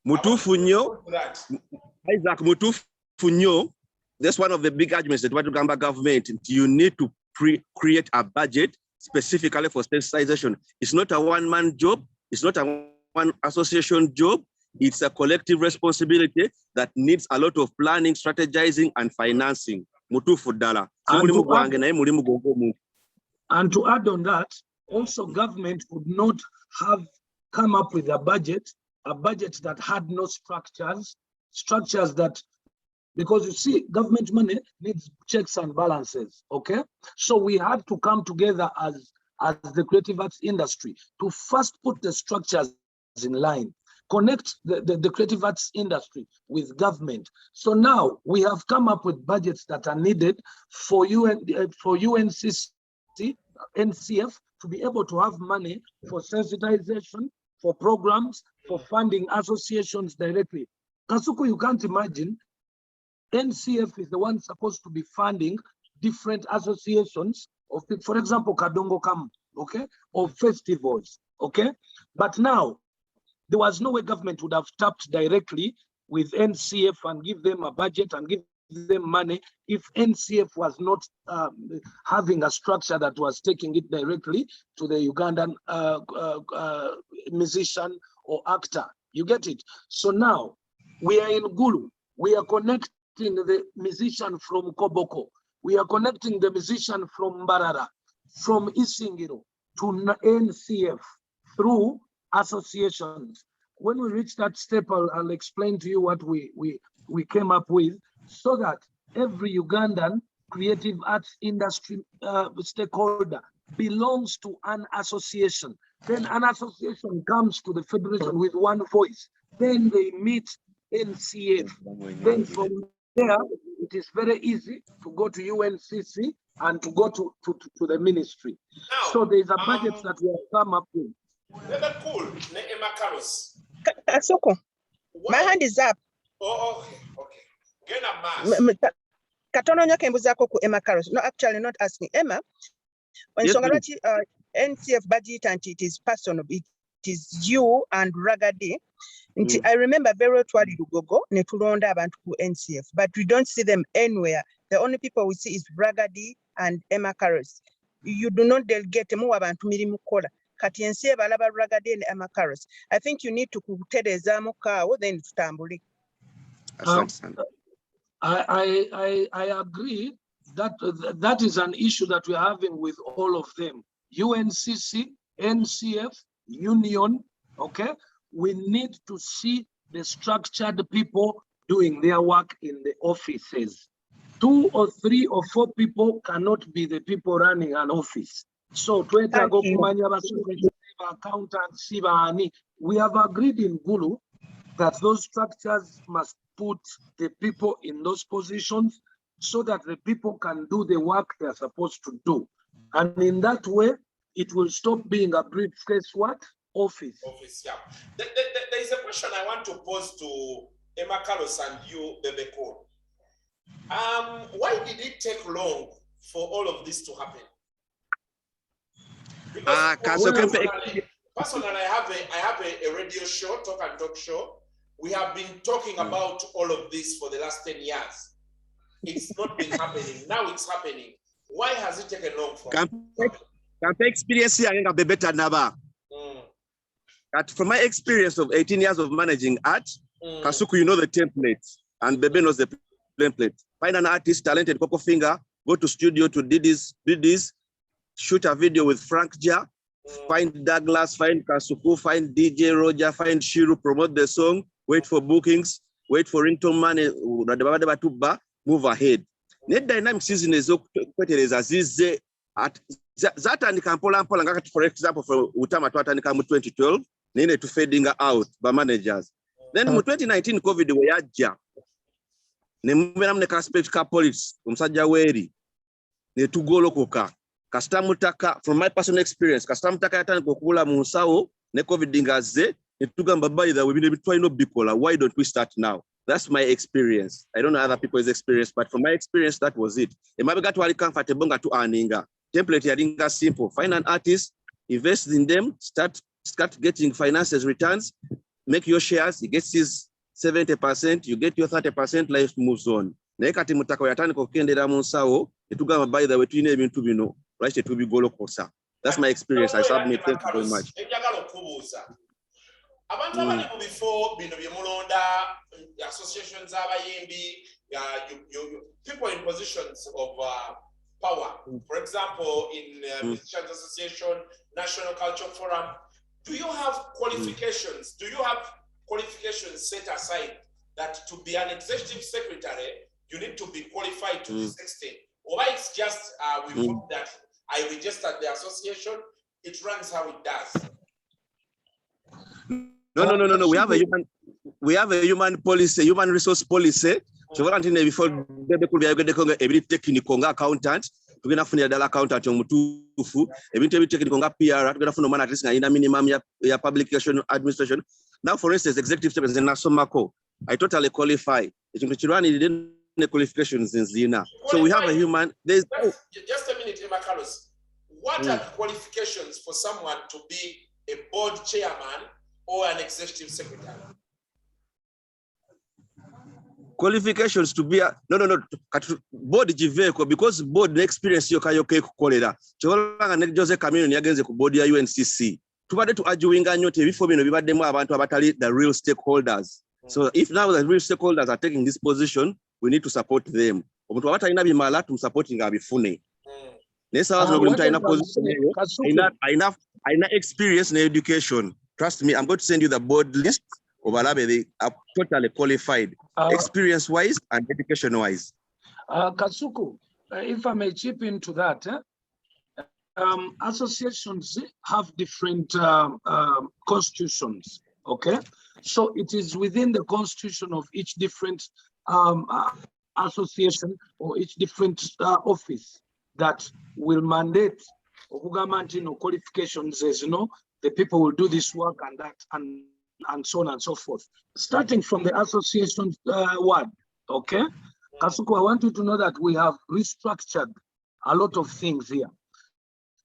Mutufunyo, Isaac Mutufunyo, that's one of the big arguments that the Uganda government, you need to create a budget specifically for sensitization. It's not a one-man job. It's not a one association job. It's a collective responsibility that needs a lot of planning, strategizing, and financing. And to add on that, also government would not have come up with a budget that had no structures that, because you see, government money needs checks and balances, okay? So we had to come together as the creative arts industry to first put the structures in line, connect the creative arts industry with government. So now we have come up with budgets that are needed for UNCC, NCF, to be able to have money for sensitization, for programs, for funding associations directly. Kasuku, you can't imagine, NCF is the one supposed to be funding different associations of, for example, Kadongo Kam, okay, or festivals, okay? But now, there was no way government would have tapped directly with NCF and give them a budget and give them money if NCF was not having a structure that was taking it directly to the Ugandan musician or actor. You get it? So now we are in Gulu. We are connecting the musician from Koboko. We are connecting the musician from Mbarara, from Isingiro to NCF through associations. When we reach that step, I'll explain to you what we came up with, so that every Ugandan creative arts industry stakeholder belongs to an association. Then an association comes to the federation with one voice. Then they meet NCF. Then from there, it is very easy to go to UNCC and to go to the ministry. So there's a budget that we have come up with. Very cool. Emma Carlos. Asoko, my hand is up. Oh, okay. Get a mask. Katono nyoke mbuzako ku Emma Carlos. No, actually not asking Emma. When Songalati NCF budget and it is personal, it is you and Ragadi. I remember very well twali lugogo ne tulonda abantu ku NCF, but we don't see them anywhere. The only people we see is Ragadi and Emma Carlos. You do not delegate mu abantu mirimu kola. Kati NCF balaba Ragadi and Emma Carlos. I think you need to kutereza mukawo then tutambule. I agree that that is an issue that we're having with all of them. UNCC, NCF, Union, okay? We need to see the structured people doing their work in the offices. 2 or 3 or 4 people cannot be the people running an office. So, we have agreed in Gulu that those structures must put the people in those positions so that the people can do the work they're supposed to do. And in that way, it will stop being a briefcase what? Office. Yeah. There is a question I want to pose to Emma Carlos and you, Bebe Cole. Why did it take long for all of this to happen? Because personally, I have a radio show, talk and talk show. We have been talking about all of this for the last 10 years. It's not been happening. Now it's happening. Why has it taken long for experience here? From my experience of 18 years of managing art, Kasuku, you know the template, and Bebe knows the template. Find an artist, talented Coco Finger, go to studio to do this, shoot a video with Frank Ja, find Douglas, find Kasuku, find DJ Roger, find Shiru, promote the song, wait for bookings, wait for ringtone money, move ahead. Net dynamic season is Azize at Zatandika Mpola, for example, for Utama Twatanika 2012, Nene to fading out by managers. Then in 2019, COVID we had ja. Nemumena mneka special police umsaja weri ne tugolo koka kastamutaka from my personal experience kastamutaka yatani kokula musao ne COVID dingaze ne tugamba by the we be try no bikola. Why don't we start now? That's my experience. I don't know other people's experience, but from my experience that was it. Emabiga to ali comfortable nga to earninga template yadinga simple. Find an artist, invest in them, start getting finances returns, make your shares, he gets his 70%, you get your 30%, life moves on. Nekati mutaka yatani kokendera munsao, etugama by the way to name into bino, right to be golo kosa. That's my experience. I submit. Thank you very much. Abantu abali mu bifo bino bye mulonda associations abayimbi people in positions of power, for example in Musicians Association, National Cultural Forum, do you have qualifications? Do you have qualifications set aside that to be an executive secretary you need to be qualified to this extent, or it's just we hope that I registered the association, it runs how it does? No. We have a human policy, human resource policy. So before every technical accountant, we're going to find accountant on mutufu. Every technical PR, we're going to find at least a minimum ya publication administration. Now, for instance, executive secretary in Nasomako, I totally qualify. It's the qualifications in Zina. So we have a human. There's just a minute, Emma Carlos. What are the qualifications for someone to be a board chairman or an executive secretary? Qualifications to be a board vehicle, because board experience yokayoke kukolera chola ne Jose Camino yagenze ku board ya UNCC tubade tu ajuinga nyote before bino bibaddemu abantu abatali the real stakeholders. So if now the real stakeholders are taking this position, we need to support them. Omuntu abatalina bimala tum supporting abifune. Nesa wazo kulintana position ina experience in education. Trust me, I'm going to send you the board list. They are totally qualified, experience-wise and education-wise. Kasuku, if I may chip into that, associations have different constitutions, okay? So it is within the constitution of each different association or each different office that will mandate qualifications as the people will do this work and that and so on and so forth. Starting from the association word, okay? Kasuku, I want you to know that we have restructured a lot of things here.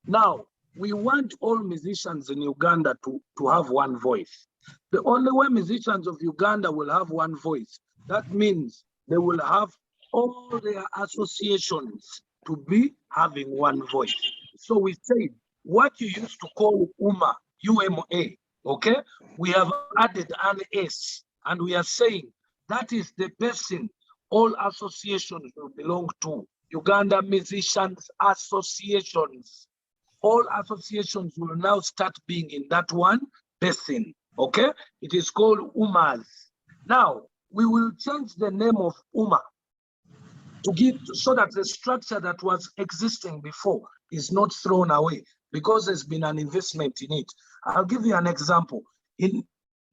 Now, we want all musicians in Uganda to have one voice. The only way musicians of Uganda will have one voice, that means they will have all their associations to be having one voice. So we say, what you used to call UMA, UMA, okay? We have added an S, and we are saying that is the person all associations will belong to. Uganda Musicians Associations. All associations will now start being in that one person, okay? It is called UMAs. Now, we will change the name of UMA to give, so that the structure that was existing before is not thrown away, because there's been an investment in it. I'll give you an example. In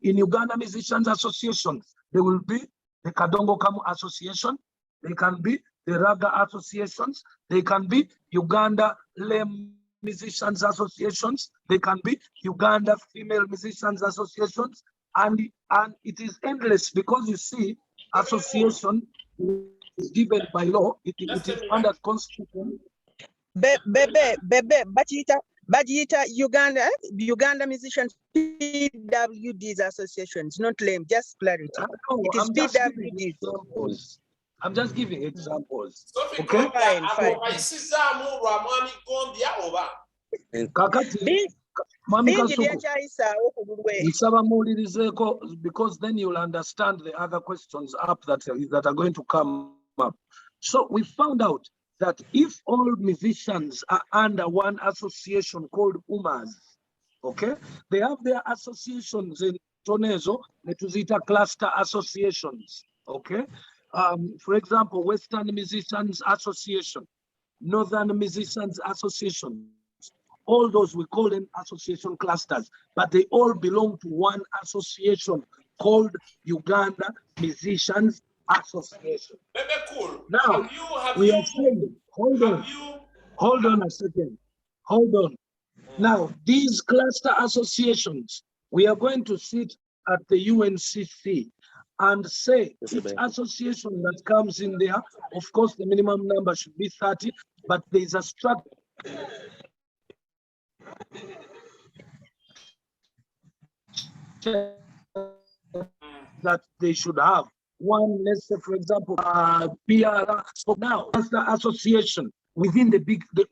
Uganda Musicians Associations, there will be the Kadongo Kamu Association, they can be the Raga Associations, they can be Uganda Lem Musicians Associations, they can be Uganda Female Musicians Associations, and it is endless because you see, association is given by law. It is under constitution. Bajita Uganda Musicians PWD's associations, not lame, just clarity. It is PWD's. I'm just giving examples. Okay? Fine. Because then you'll understand the other questions up that are going to come up. So we found out that if all musicians are under one association called UMAS, okay, they have their associations in Tonezo, Netuzita cluster associations, okay? For example, Western Musicians Association, Northern Musicians Association, all those we call them association clusters, but they all belong to one association called Uganda Musicians Association. Now, we are saying, hold on a second, hold on. Now, these cluster associations, we are going to sit at the UNCC and say each association that comes in there, of course, the minimum number should be 30, but there's a structure that they should have. One, let's say, for example, PR. So now, as the association, within the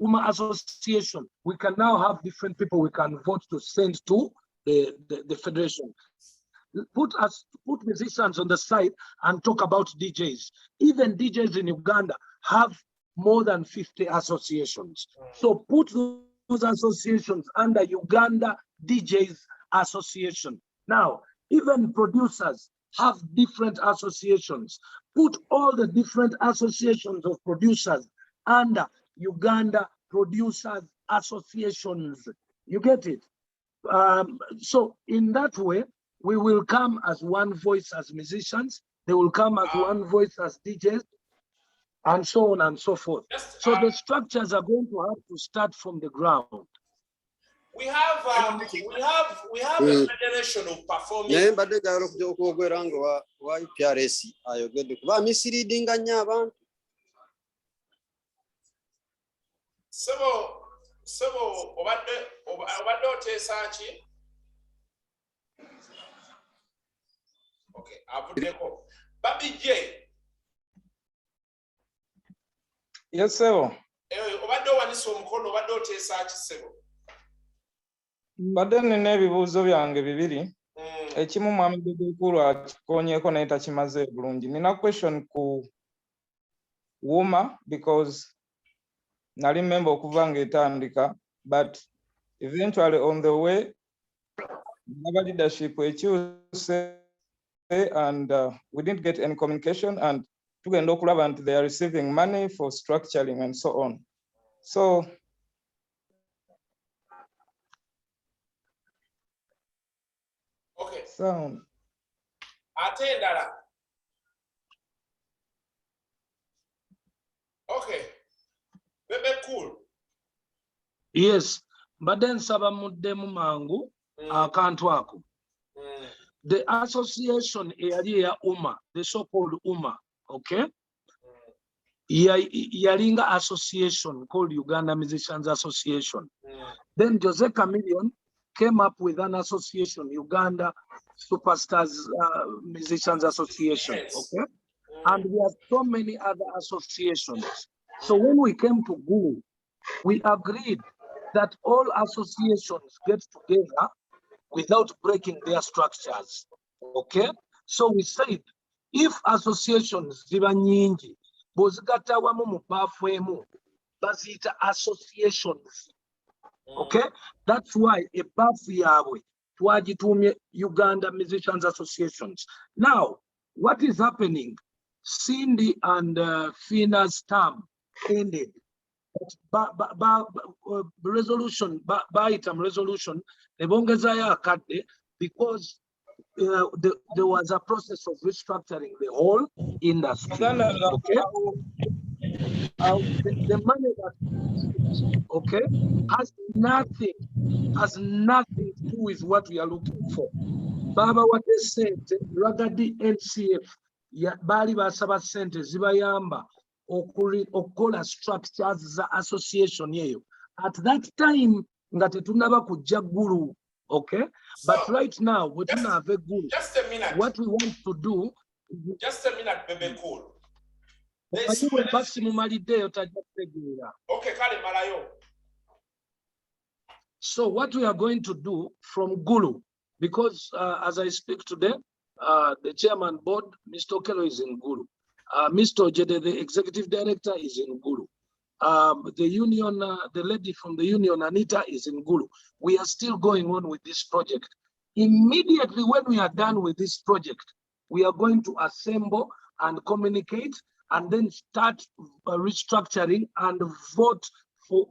UMA association, we can now have different people we can vote to send to the federation. Put musicians on the side and talk about DJs. Even DJs in Uganda have more than 50 associations. So put those associations under Uganda DJs Association. Now, even producers have different associations. Put all the different associations of producers under Uganda Producers Associations. You get it? So in that way, we will come as one voice as musicians. They will come as one voice as DJs, and so on and so forth. So the structures are going to have to start from the ground. We have a federation of performing. UPRS ayogedde kuba misleadinga nnyo abantu. Sebo obadde oteesa ki? Okay, avuddeko. Babi J. Yes, sebo. Obadde owanise omukono, obadde oteesa ki sebo? Mbadde nina ebibuuzo byange bibiri. Ekimu mwami Bugukulu akikonyeeko naye takimaze bulungi. Nina question ku WUMA because nali member okuva ng'etandika, but eventually on the way, never leadership ekyuse and we didn't get any communication, and tugenda okulaba nti they are receiving money for structuring and so on. So okay. Sound. Ate endala. Okay. Bebe cool. Yes, but then nsaba muddemu mangu akantu ako. The association eyali eya UMA, the so-called UMA, okay? Yalinga association called Uganda Musicians Association. Then Jose Chameleon came up with an association, Uganda Superstars Musicians Association, okay? And we have so many other associations. So when we came to GU, we agreed that all associations get together without breaking their structures, okay? So we said, if associations ziba nyingi, bozigata wamu mu baafu emu, baziyita associations, okay? That's why a baafu yaabwe twagitumye Uganda Musicians Associations. Now, what is happening? Cindy and Fina's term ended. Resolution, by-item resolution, because there was a process of restructuring the whole industry. Okay? The money that, okay, has nothing to do with what we are looking for. Baba wate sente ragadi NCF ya bali basaba sente zibayamba okukola structures za association yeyo. At that time nga tetunaba kujja ggulu, okay? But right now we have a guru. Just a minute. What we want to do. Just a minute, Bebe Cool. Okay, Kale Malayo. So what we are going to do from Gulu, because as I speak today, the chairman board, Mr. Okello, is in Gulu. Mr. Ojede, the executive director, is in Gulu. The union, the lady from the union, Anita, is in Gulu. We are still going on with this project. Immediately when we are done with this project, we are going to assemble and communicate and then start restructuring and vote for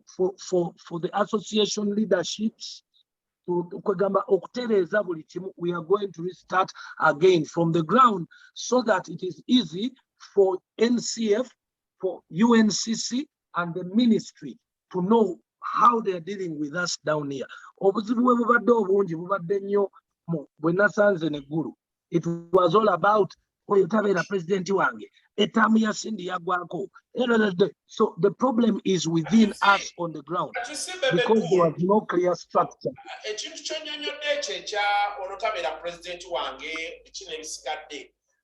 the association leaderships. We are going to restart again from the ground so that it is easy for NCF, for UNCC, and the ministry to know how they are dealing with us down here. It was all about President Wange. So the problem is within us on the ground because there was no clear structure.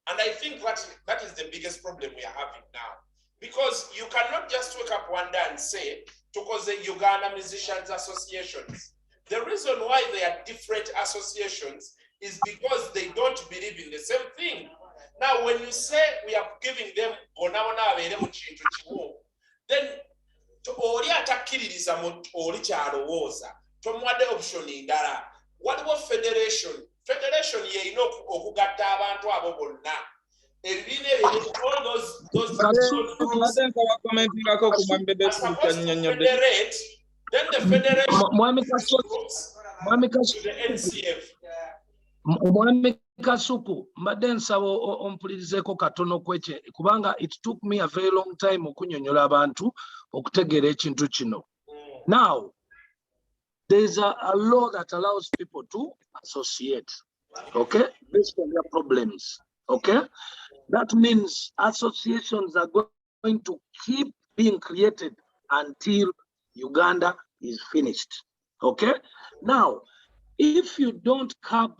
And I think that is the biggest problem we are having now. Because you cannot just wake up one day and say, because the Uganda Musicians Associations, the reason why they are different associations is because they don't believe in the same thing. Now, when you say we are giving them, then what about federation? Federation, you know, all those groups are supposed to federate, then the federation to the NCF. Kasuku, nsabo ompulizeko katono kweche kubanga it took me a very long time okunyonyola abantu okutegeera ekintu kino. Now there is a law that allows people to associate, okay, based on their problems, okay. That means associations are going to keep being created until Uganda is finished, okay. Now if you don't cap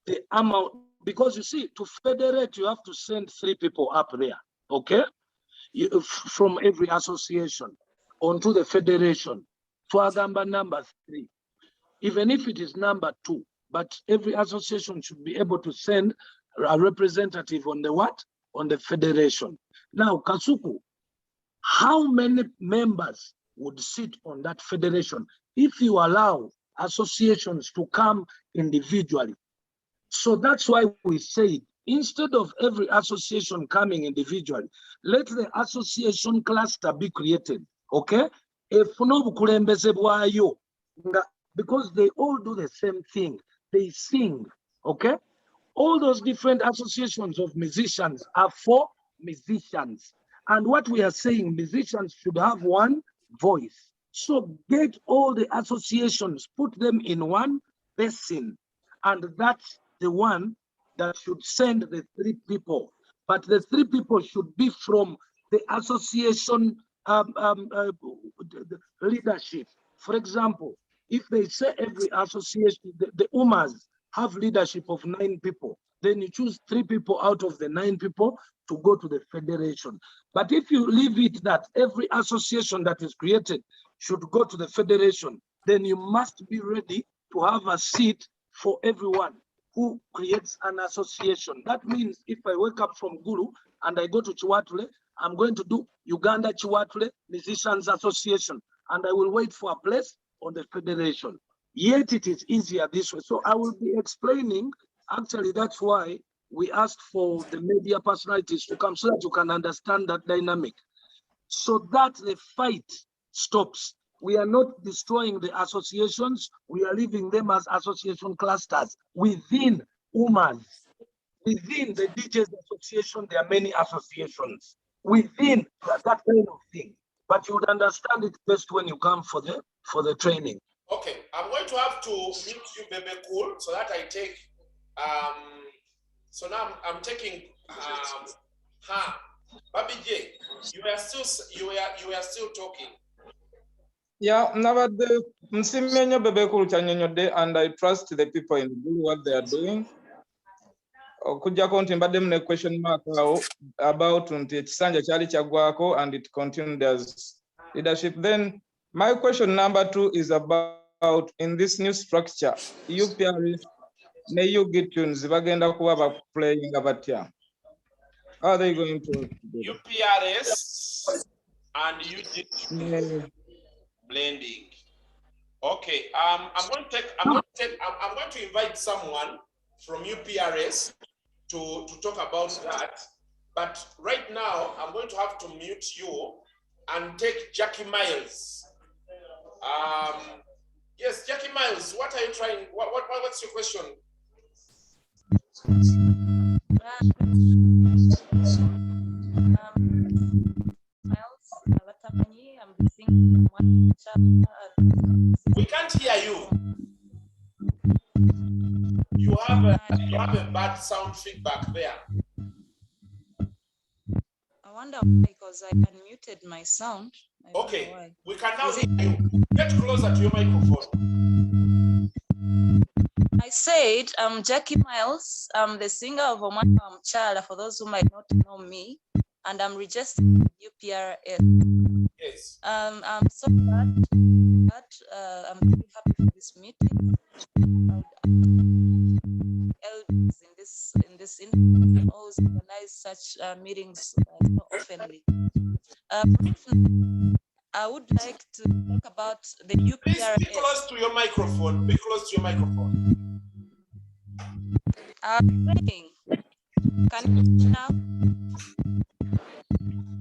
the amount, because you see, to federate, you have to send 3 people up there, okay? From every association onto the federation. Twagamba number 3, even if it is number 2, but every association should be able to send a representative on the what? On the federation. Now, Kasuku, how many members would sit on that federation if you allow associations to come individually? So that's why we say, instead of every association coming individually, let the association cluster be created, okay? Because they all do the same thing. They sing, okay? All those different associations of musicians are for musicians. And what we are saying, musicians should have one voice. So get all the associations, put them in one basin, and that's the one that should send the 3 people. But the 3 people should be from the association leadership. For example, if they say every association, the UMAs have leadership of 9 people, then you choose 3 people out of the 9 people to go to the federation. But if you leave it that every association that is created should go to the federation, then you must be ready to have a seat for everyone who creates an association. That means if I wake up from Gulu and I go to Chiwatule, I'm going to do Uganda Chiwatule Musicians Association, and I will wait for a place on the federation. Yet it is easier this way. So I will be explaining, actually that's why we asked for the media personalities to come so that you can understand that dynamic, so that the fight stops. We are not destroying the associations, we are leaving them as association clusters within UMAS. Within the DJs Association, there are many associations. Within that kind of thing. But you would understand it best when you come for the training. Okay, I'm going to have to mute you, Bebe Cool, so that I take So now I'm taking Babi J. You were still talking. Yeah, nabadde nsiimye nnyo Bebekulu ky'annyonnyodde, and I trust the people in Gulu what they are doing. Okuggyako nti mbaddemu ne question mark awo about nti ekisanja kyali kyaggwako and it continued as leadership. Then my question number 2 is about in this new structure, UPRS ne UGTunes bagenda kuba playing batya. How are they going to UPRS and UGTunes blending? Okay, I'm going to invite someone from UPRS to talk about that. But right now, I'm going to have to mute you and take Jackie Miles. Yes, Jackie Miles, what are you trying? What's your question? We can't hear you. You have a bad sound feedback there. I wonder why, because I unmuted my sound. Okay, we can now hear you. Get closer to your microphone. I said, I'm Jackie Miles. I'm the singer of Omwana Mchala, for those who might not know me, and I'm registered with UPRS. Yes. I'm so glad, I'm very happy for this meeting. Elders in this industry always organize such meetings so oftenly. I would like to talk about the UPRS. Please be close to your microphone. Be close to your microphone. I'm praying. Can you hear me now?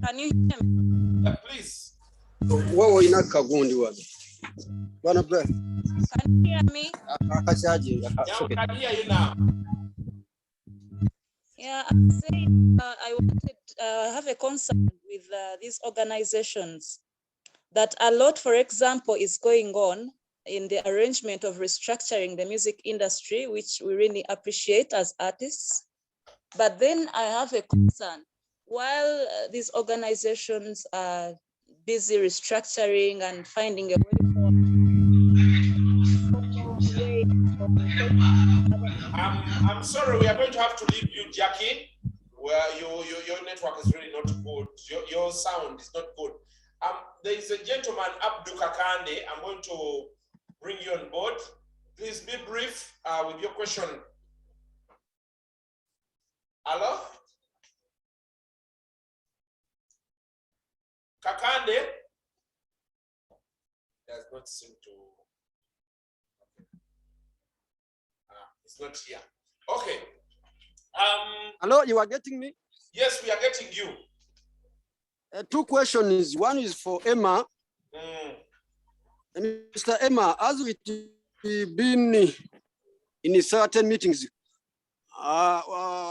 Can you hear me? Please. Wewe ina kagundi wapi? Bwana bro. Can you hear me? Akachaji. Yeah, can hear you now. Yeah, I'm saying I wanted to have a concern with these organizations that a lot, for example, is going on in the arrangement of restructuring the music industry, which we really appreciate as artists. But then I have a concern. While these organizations are busy restructuring and finding a way for I'm sorry, we are going to have to leave you, Jackie. Where your network is really not good. Your sound is not good. There is a gentleman, Abdu Kakande. I'm going to bring you on board. Please be brief with your question. Hello? Kakande? Does not seem to. It's not here. Okay. Hello, you are getting me? Yes, we are getting you. 2 questions. One is for Emma. Mr. Emma, as we've been in certain meetings,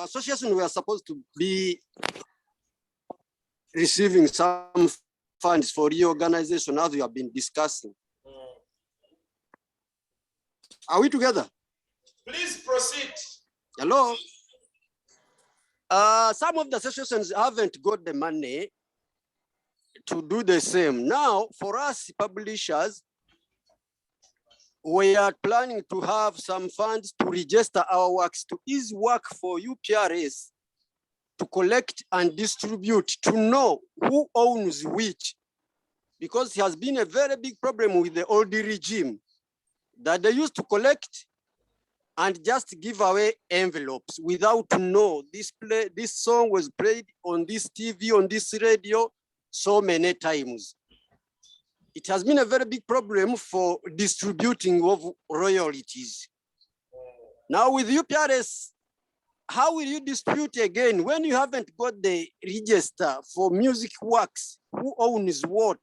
associations were supposed to be receiving some funds for reorganization, as we have been discussing. Are we together? Please proceed. Hello. Some of the associations haven't got the money to do the same. Now, for us publishers, we are planning to have some funds to register our works, to ease work for UPRS, to collect and distribute, to know who owns which, because it has been a very big problem with the old regime that they used to collect and just give away envelopes without to know this song was played on this TV, on this radio so many times. It has been a very big problem for distributing of royalties. Now with UPRS, how will you distribute again when you haven't got the register for music works? Who owns what?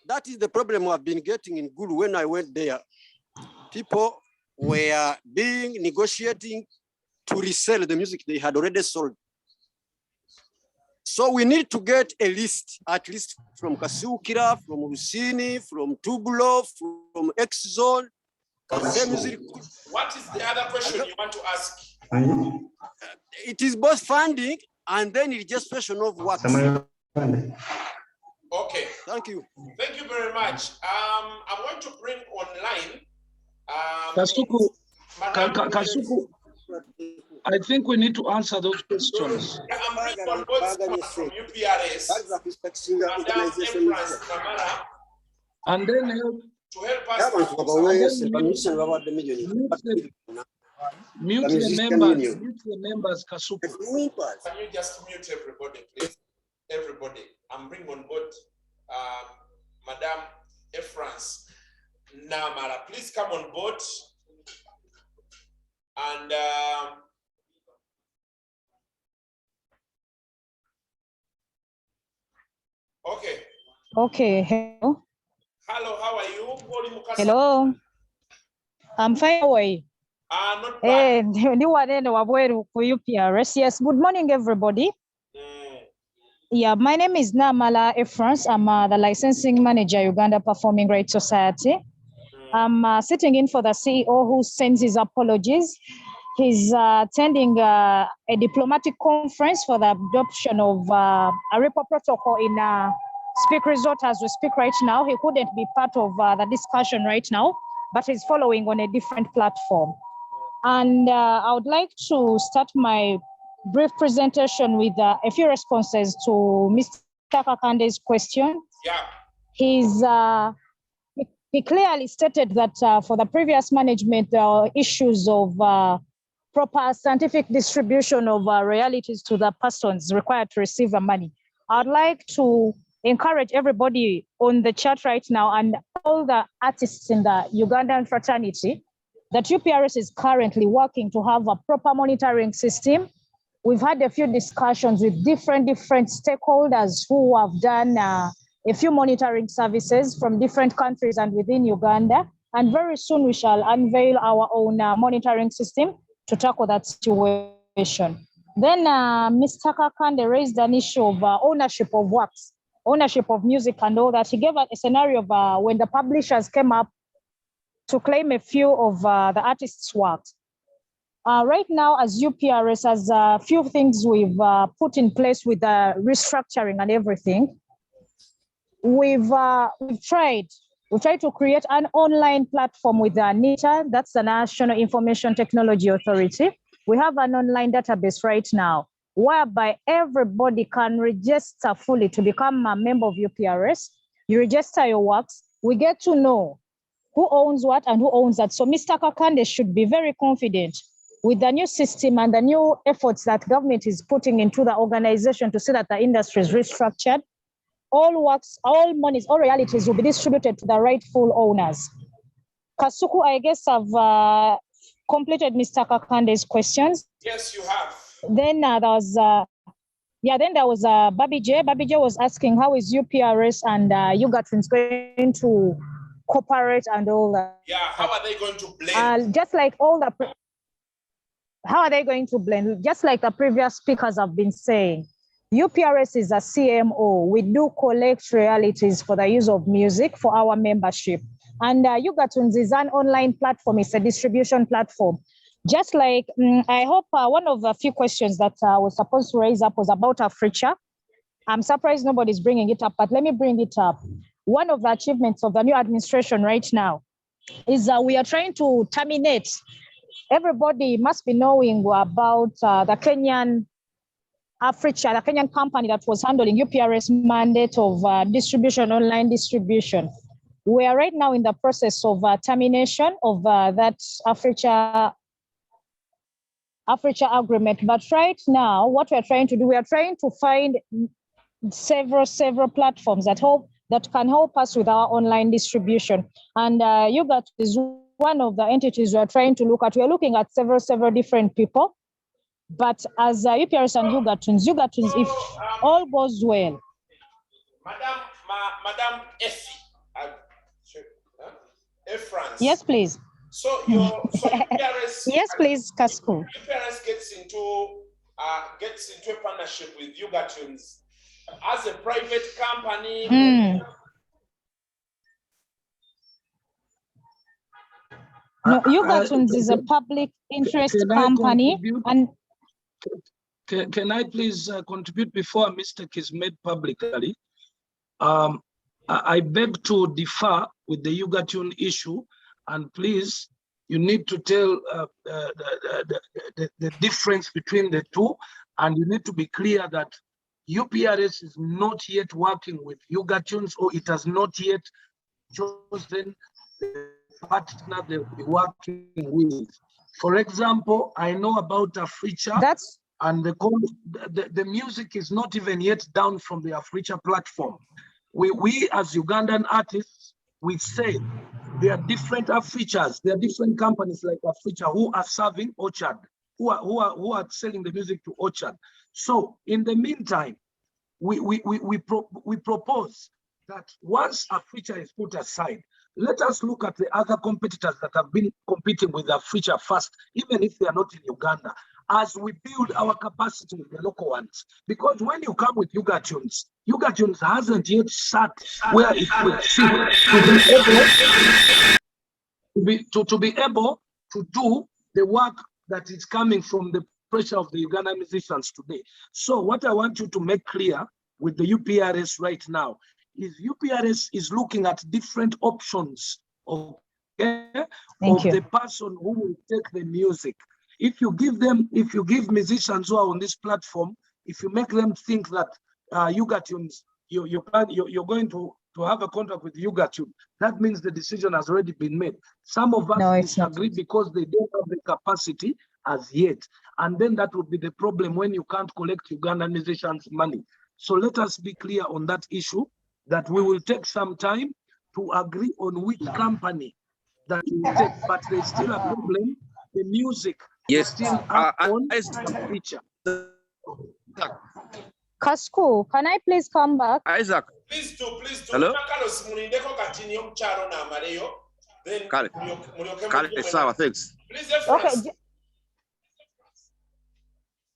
That is the problem I've been getting in Gulu when I went there. People were negotiating to resell the music they had already sold. So we need to get a list, at least from Kasukira, from Rusini, from Tubulo, from X-Zone, What is the other question you want to ask? It is both funding and then registration of works. Okay. Thank you. Thank you very much. I'm going to bring online. Kasuku, I think we need to answer those questions. Yeah, I'm bringing on board from UPRS. Madam Empress Namara. And then to help us. Mute the members, Kasuku. Can you just mute everybody, please? Everybody. I'm bringing on board Madam Empress Namara. Please come on board. And okay. Okay. Hello. Hello, how are you? Hello. I'm fine. How are you? Not bad. Yes, good morning, everybody. Yeah, my name is Namala Efrans. I'm the licensing manager, Uganda Performing Rights Society. I'm sitting in for the CEO who sends his apologies. He's attending a diplomatic conference for the adoption of a RIPA protocol in Speak Resort as we speak right now. He couldn't be part of the discussion right now, but he's following on a different platform. And I would like to start my brief presentation with a few responses to Mr. Kakande's question. Yeah. He clearly stated that for the previous management, there are issues of proper scientific distribution of royalties to the persons required to receive the money. I'd like to encourage everybody on the chat right now and all the artists in the Ugandan fraternity that UPRS is currently working to have a proper monitoring system. We've had a few discussions with different stakeholders who have done a few monitoring services from different countries and within Uganda. And very soon we shall unveil our own monitoring system to tackle that situation. Then Mr. Kakande raised an issue of ownership of works, ownership of music and all that. He gave a scenario of when the publishers came up to claim a few of the artists' works. Right now, as UPRS, has a few things we've put in place with the restructuring and everything. We've tried to create an online platform with NITA, that's the National Information Technology Authority. We have an online database right now whereby everybody can register fully to become a member of UPRS. You register your works, we get to know who owns what and who owns that. So Mr. Kakande should be very confident with the new system and the new efforts that government is putting into the organization to see that the industry is restructured. All works, all monies, all royalties will be distributed to the rightful owners. Kasuku, I guess I've completed Mr. Kakande's questions. Yes, you have. Then there was Babi J. Babi J was asking how is UPRS and Ugatwins going to cooperate and all that. Yeah, how are they going to blend? How are they going to blend? Just like the previous speakers have been saying, UPRS is a CMO. We do collect royalties for the use of music for our membership. And Ugatunes is an online platform. It's a distribution platform. Just like, I hope one of the few questions that I was supposed to raise up was about Africa. I'm surprised nobody's bringing it up, but let me bring it up. One of the achievements of the new administration right now is that we are trying to terminate. Everybody must be knowing about the Kenyan Africa, the Kenyan company that was handling UPRS mandate of distribution, online distribution. We are right now in the process of termination of that Africa agreement. But right now, what we are trying to do, we are trying to find several platforms that can help us with our online distribution. And UGAT is one of the entities we are trying to look at. We are looking at several different people. But as UPRS and Ugatwins, if all goes well. Madam Effie, France. Yes, please. So UPRS. Yes, please, Kasku. UPRS gets into a partnership with Ugatwins as a private company. No, Ugatunes is a public interest company. And can I please contribute before a mistake is made publicly? I beg to differ with the Ugatune issue, and please, you need to tell the difference between the two, and you need to be clear that UPRS is not yet working with Ugatunes, or it has not yet chosen the partner they'll be working with. For example, I know about Africha, and the music is not even yet down from the Africha platform. We as Ugandan artists, we say there are different Africhas, there are different companies like Africha who are serving Orchard, who are selling the music to Orchard. So in the meantime, we propose that once Africha is put aside, let us look at the other competitors that have been competing with Africha first, even if they are not in Uganda, as we build our capacity with the local ones. Because when you come with Ugatunes hasn't yet sat where it will sit to be able to do the work that is coming from the pressure of the Ugandan musicians today. So what I want you to make clear with the UPRS right now is UPRS is looking at different options of the person who will take the music. If you give musicians who are on this platform, if you make them think that Ugatunes, you're going to have a contract with Ugatune, that means the decision has already been made. Some of us disagree because they don't have the capacity as yet. And then that would be the problem when you can't collect Ugandan musicians' money. So let us be clear on that issue, that we will take some time to agree on which company that we take, but there's still a problem. The music is still on the feature. Kasku, can I please come back? Isaac. Please do. Hello? Thanks.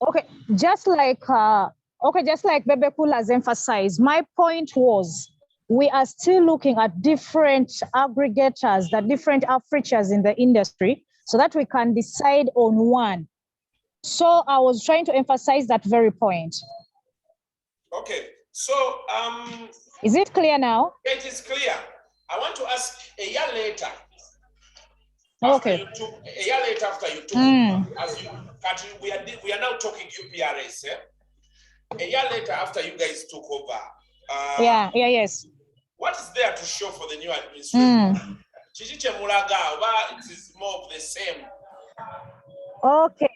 Okay, just like Bebe Cool has emphasized, my point was we are still looking at different aggregators, the different Africhas in the industry, so that we can decide on one. So I was trying to emphasize that very point. Okay, so is it clear now? It is clear. I want to ask a year later. Okay. A year later after you took as you country, we are now talking UPRS. A year later after you guys took over. Yes. What is there to show for the new administration? It is more of the same. Okay.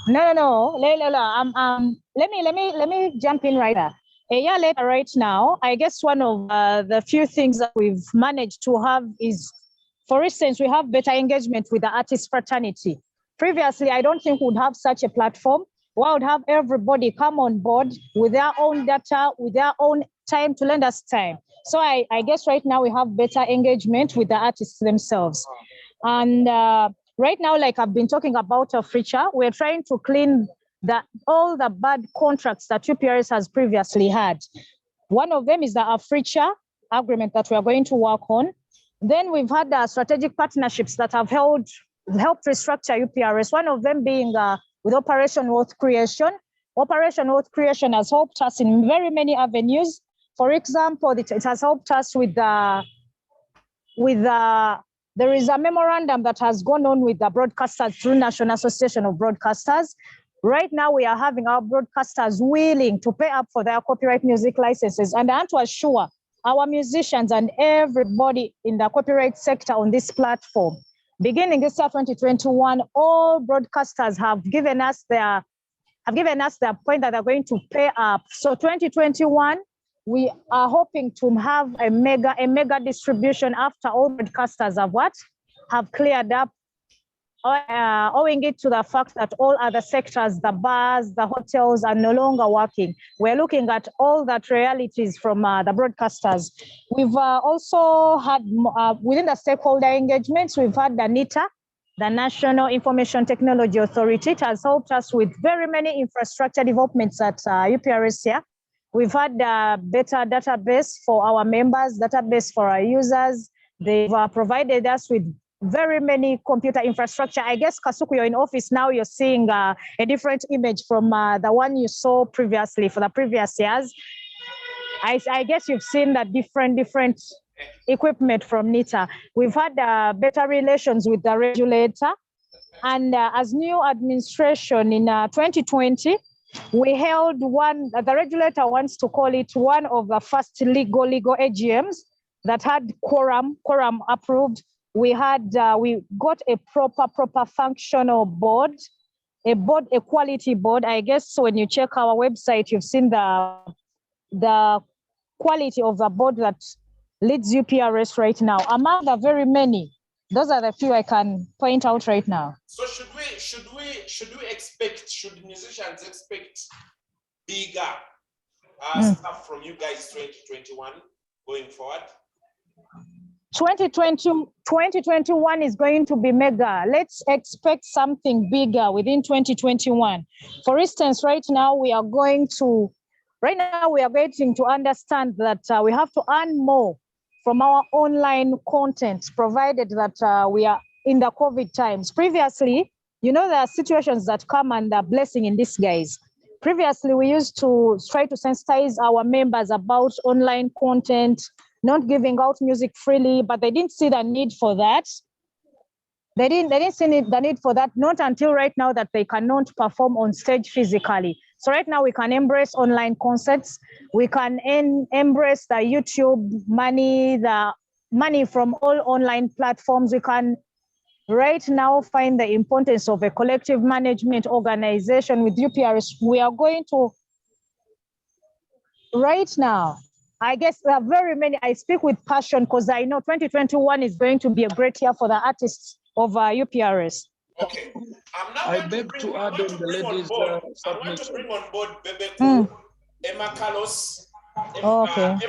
No. Let me jump in right there. A year later, right now, I guess one of the few things that we've managed to have is, for instance, we have better engagement with the artist fraternity. Previously, I don't think we'd have such a platform. We would have everybody come on board with their own data, with their own time to lend us time. So I guess right now we have better engagement with the artists themselves. And right now, like I've been talking about Africha, we're trying to clean all the bad contracts that UPRS has previously had. One of them is the Africha agreement that we are going to work on. Then we've had strategic partnerships that have helped restructure UPRS, one of them being with Operation Wealth Creation. Operation Wealth Creation has helped us in very many avenues. For example, it has helped us with there is a memorandum that has gone on with the broadcasters through National Association of Broadcasters. Right now, we are having our broadcasters willing to pay up for their copyright music licenses. And I want to assure our musicians and everybody in the copyright sector on this platform, beginning this year 2021, all broadcasters have given us their point that they're going to pay up. So 2021, we are hoping to have a mega distribution after all broadcasters have cleared up, owing it to the fact that all other sectors, the bars, the hotels are no longer working. We're looking at all that realities from the broadcasters. We've also had, within the stakeholder engagements, we've had the NITA, the National Information Technology Authority. It has helped us with very many infrastructure developments at UPRS here. We've had a better database for our members, database for our users, They've provided us with very many computer infrastructure. I guess, Kasuku, you're in office now, you're seeing a different image from the one you saw previously for the previous years. I guess you've seen the different equipment from NITA. We've had better relations with the regulator. And as new administration in 2020, we held one, the regulator wants to call it one of the first legal AGMs that had quorum approved. We got a proper functional board, a quality board. I guess when you check our website, you've seen the quality of the board that leads UPRS right now. Among the very many, those are the few I can point out right now. So should musicians expect bigger stuff from you guys 2021 going forward? 2021 is going to be mega. Let's expect something bigger within 2021. For instance, right now we are getting to understand that we have to earn more from our online content, provided that we are in the COVID times. Previously, there are situations that come under blessing in disguise. Previously, we used to try to sensitize our members about online content, not giving out music freely, but they didn't see the need for that. They didn't see the need for that, not until right now that they cannot perform on stage physically. So right now we can embrace online concerts. We can embrace the YouTube money, the money from all online platforms. We can right now find the importance of a collective management organization with UPRS. We are going to, right now, I guess there are very many. I speak with passion because I know 2021 is going to be a great year for the artists of UPRS. Okay. I beg to add on the ladies' I'm going to bring on board Bebeku, Emma Carlos,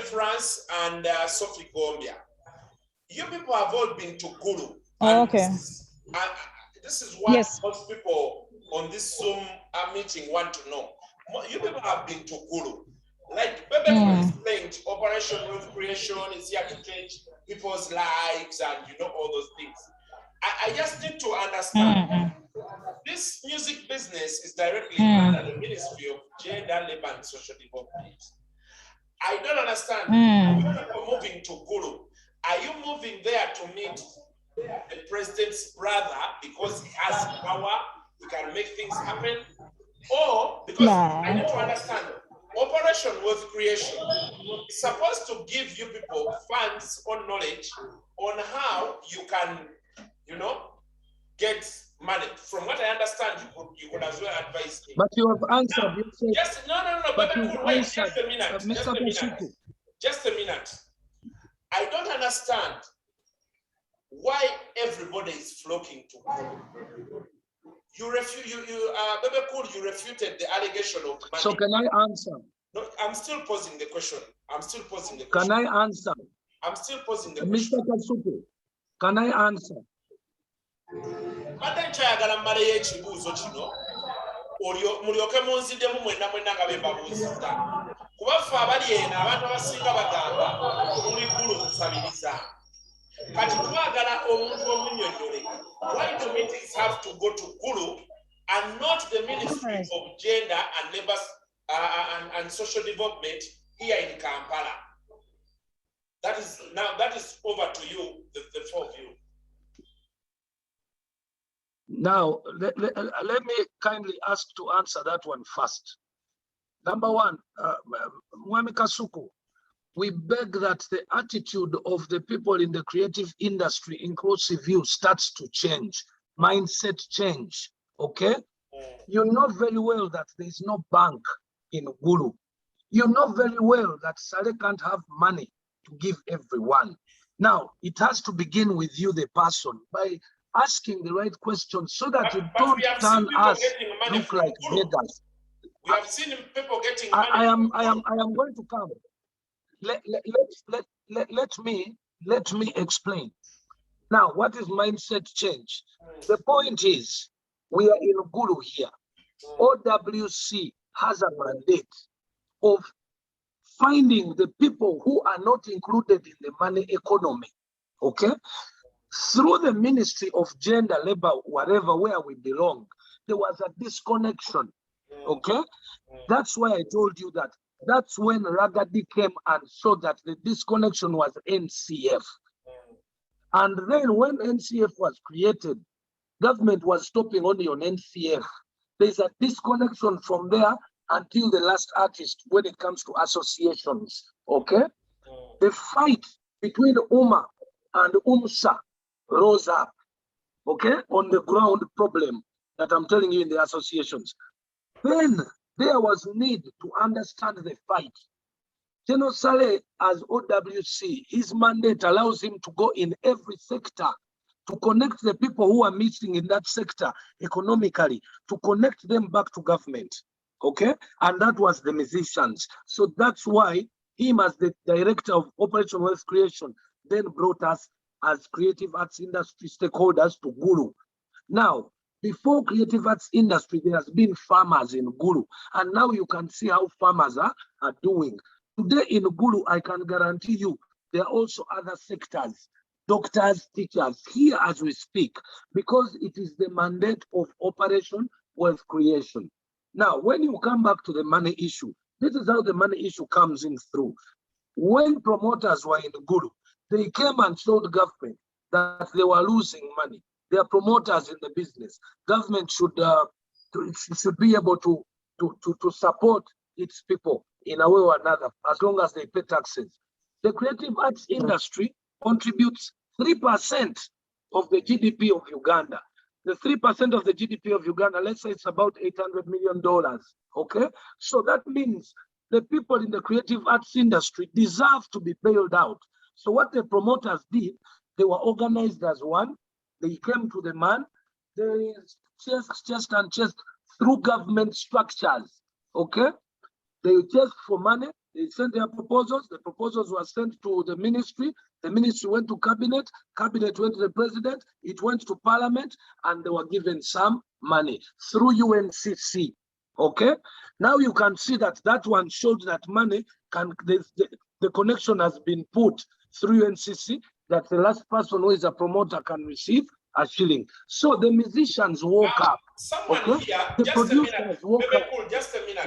France, and Sophie Gombia. You people have all been to Gulu. This is what most people on this Zoom meeting want to know. You people have been to Gulu. Like Bebeku explained, Operation Wealth Creation is here to change people's lives and all those things. I just need to understand this music business is directly under the Ministry of Gender, Labor and Social Development. I don't understand. When you're moving to Gulu, are you moving there to meet the president's brother because he has power, he can make things happen? Or because I need to understand, Operation Wealth Creation is supposed to give you people funds or knowledge on how you can get money. From what I understand, you could as well advise me. But you have answered. But wait, just a minute. Just a minute. I don't understand why everybody is flocking to Gulu. You refuted the allegation of money. So can I answer? No, I'm still posing the question. Can I answer? I'm still posing the question. Mr. Kasuku, can I answer? mulyoke munziddemu mwenna nga be mbabuuzizza kuba ffe abali eno abantu abasinga bagamba muli Gulu kusabiriza kati twagala omuntu omunnyonnyole. Why do meetings have to go to Gulu and not the Ministry of Gender and Labor and Social Development here in Kampala? That is over to you, the four of you. Now, let me kindly ask to answer that one first. Number one, Mwami Kasuku, we beg that the attitude of the people in the creative industry, inclusive you, starts to change, mindset change, okay? You know very well that there is no bank in Gulu. You know very well that Sale can't have money to give everyone. Now, it has to begin with you, the person, by asking the right questions so that you don't turn us look like beggars. We have seen people getting money. I am going to come. Let me explain. Now, what is mindset change? The point is, we are in Gulu here. OWC has a mandate of finding the people who are not included in the money economy, okay? Through the Ministry of Gender, Labor, whatever, where we belong, there was a disconnection, okay? That's why I told you that. That's when Ragadi came and saw that the disconnection was NCF. And then when NCF was created, government was stopping only on NCF. There's a disconnection from there until the last artist when it comes to associations, okay? The fight between UMA and UMSA rose up, okay, on the ground problem that I'm telling you in the associations. Then there was need to understand the fight. General Saleh, as OWC, his mandate allows him to go in every sector to connect the people who are missing in that sector economically, to connect them back to government, okay? And that was the musicians. So that's why him as the director of Operation Wealth Creation then brought us as creative arts industry stakeholders to Gulu. Now, before creative arts industry, there has been farmers in Gulu. And now you can see how farmers are doing. Today in Gulu, I can guarantee you, there are also other sectors, doctors, teachers, here as we speak, because it is the mandate of Operation Wealth Creation. Now, when you come back to the money issue, this is how the money issue comes in through. When promoters were in Gulu, they came and showed government that they were losing money. They are promoters in the business. Government should be able to support its people in a way or another, as long as they pay taxes. The creative arts industry contributes 3% of the GDP of Uganda. The 3% of the GDP of Uganda, let's say it's about $800 million, okay? So that means the people in the creative arts industry deserve to be bailed out. So what the promoters did, they were organized as one. They came to the man, they chest through government structures, okay? They chased for money, they sent their proposals, the proposals were sent to the ministry went to cabinet went to the president, it went to parliament, and they were given some money through UNCC, okay? Now you can see that that one showed that money, the connection has been put through UNCC, that the last person who is a promoter can receive a shilling. So the musicians woke up. Someone okay? here, The just a minute. producers woke Bebe up. Cool, just a minute.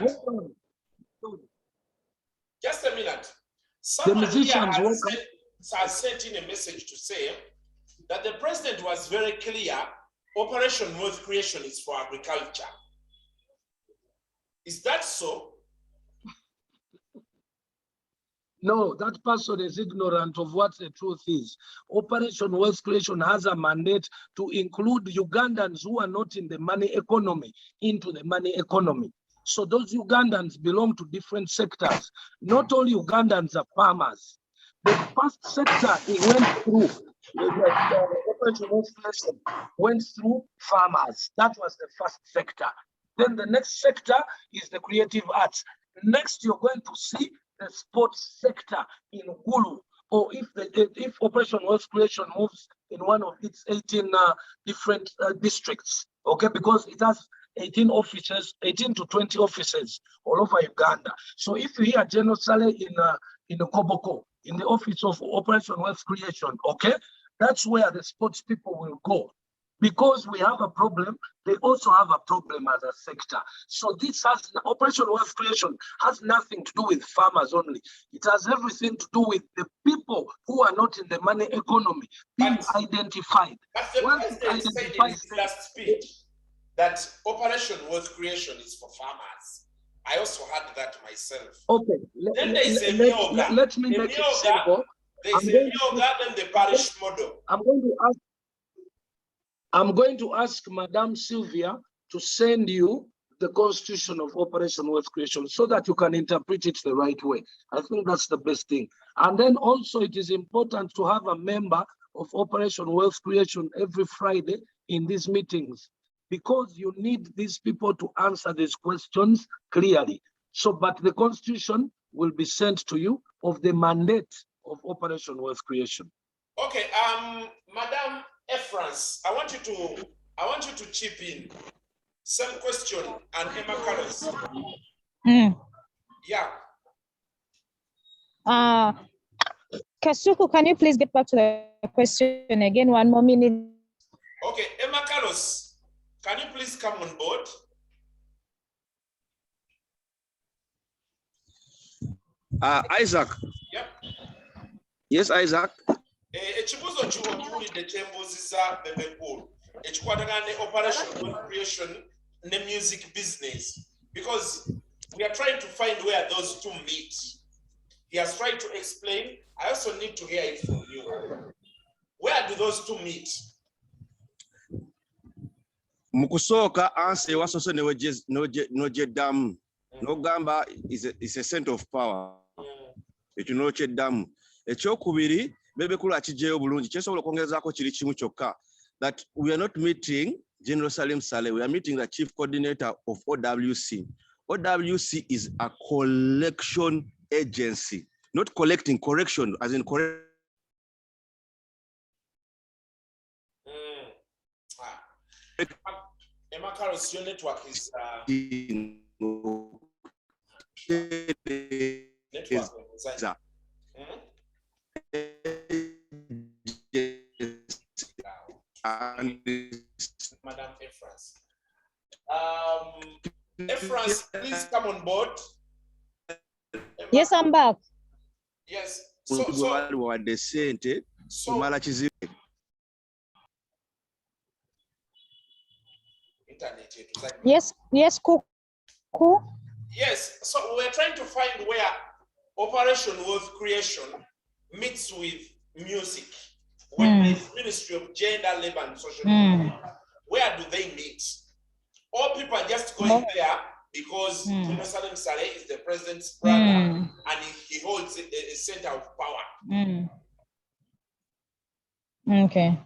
Just a minute. The Someone here musicians woke up. has sent in a message to say that the president was very clear, Operation Wealth Creation is for agriculture. Is that so? No, that person is ignorant of what the truth is. Operation Wealth Creation has a mandate to include Ugandans who are not in the money economy into the money economy. So those Ugandans belong to different sectors. Not all Ugandans are farmers. The first sector it went through, Operation Wealth Creation went through farmers. That was the first sector. Then the next sector is the creative arts. Next, you're going to see the sports sector in Gulu, or if Operation Wealth Creation moves in one of its 18 different districts, okay, because it has 18 offices, 18 to 20 offices all over Uganda. So if you hear General Saleh in Koboko, in the office of Operation Wealth Creation, okay, that's where the sports people will go. Because we have a problem, they also have a problem as a sector. So this has, Operation Wealth Creation has nothing to do with farmers only. It has everything to do with the people who are not in the money economy being identified. But the president said in his last speech that Operation Wealth Creation is for farmers. I also heard that myself. Okay. Then there is a Myoga. Let me make it simple. There is a Myoga and the parish model. I'm going to ask Madame Sylvia to send you the constitution of Operation Wealth Creation so that you can interpret it the right way. I think that's the best thing. And then also it is important to have a member of Operation Wealth Creation every Friday in these meetings, because you need these people to answer these questions clearly. So, but the constitution will be sent to you of the mandate of Operation Wealth Creation. Okay, Madame Efrance, I want you to chip in. Same question, and Emma Carlos. Mm. Yeah. Kasuku, can you please get back to the question again? 1 more minute. Okay, Emma Carlos, can you please come on board? Isaac. Yep. Yes, Isaac. Ekibuzo kiwulidde kyembuuziza Bebekulu ekikwatagana ne operation creation ne music business, because we are trying to find where those two meet. He has tried to explain. I also need to hear it from you. Where do those two meet? Mukusoka anse wasose nojeddamu nogamba is a center of power. Ekyo nokyeddamu. Ekyokubiri Bebekulu akijeyo bulungi kyesobola okwongezaako kiri kimu kyokka, that we are not meeting General Salim Saleh, we are meeting the chief coordinator of OWC. OWC is a collection agency, not collecting, correction, as in correct. Emma Carlos, your network is Madam Efrans. Efrans, please come on board. Yes, I'm back. Yes. Yes, Kuku. Yes, so we're trying to find where Operation Wealth Creation meets with music. When the Ministry of Gender, Labor and Social Development, where do they meet? All people are just going there because General Salim Saleh is the president's brother and he holds a center of power. Okay.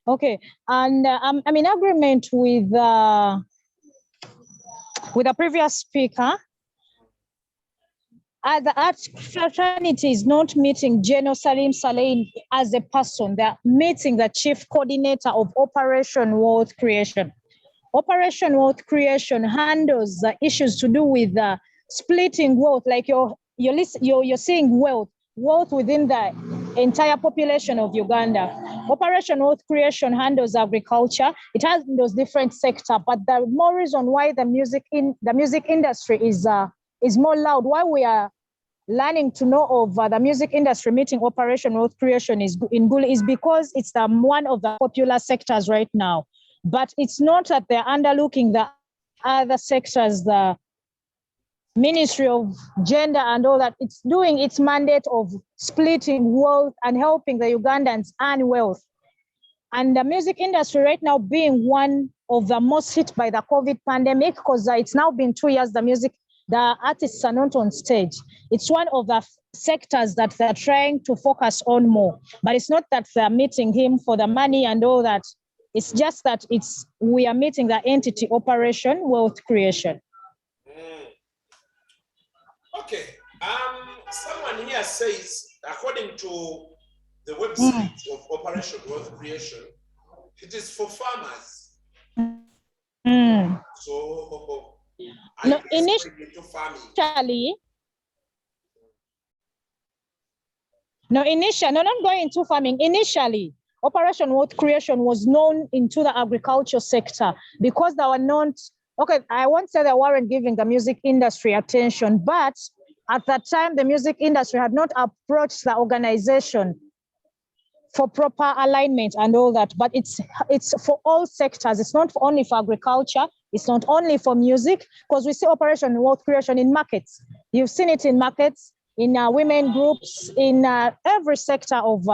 Okay, and I'm in agreement with the previous speaker. The art fraternity is not meeting General Salim Saleh as a person. They're meeting the chief coordinator of Operation Wealth Creation. Operation Wealth Creation handles the issues to do with the splitting wealth, like you're seeing wealth within the entire population of Uganda. Operation Wealth Creation handles agriculture. It handles different sectors, but the more reason why the music industry is more loud, why we are learning to know of the music industry meeting Operation Wealth Creation is because it's one of the popular sectors right now. But it's not that they're underlooking the other sectors, the Ministry of Gender and all that. It's doing its mandate of splitting wealth and helping the Ugandans earn wealth. And the music industry right now being one of the most hit by the COVID pandemic, because it's now been 2 years, the artists are not on stage. It's one of the sectors that they're trying to focus on more, but it's not that they're meeting him for the money and all that. It's just that we are meeting the entity Operation Wealth Creation. Okay, someone here says, according to the website of Operation Wealth Creation, it is for farmers. So, no, initially, not going into farming. Initially, Operation Wealth Creation was known into the agriculture sector because they were not, okay, I won't say they weren't giving the music industry attention, but at that time, the music industry had not approached the organization for proper alignment and all that, but it's for all sectors. It's not only for agriculture. It's not only for music, because we see Operation Wealth Creation in markets. You've seen it in markets, in women groups, in every sector of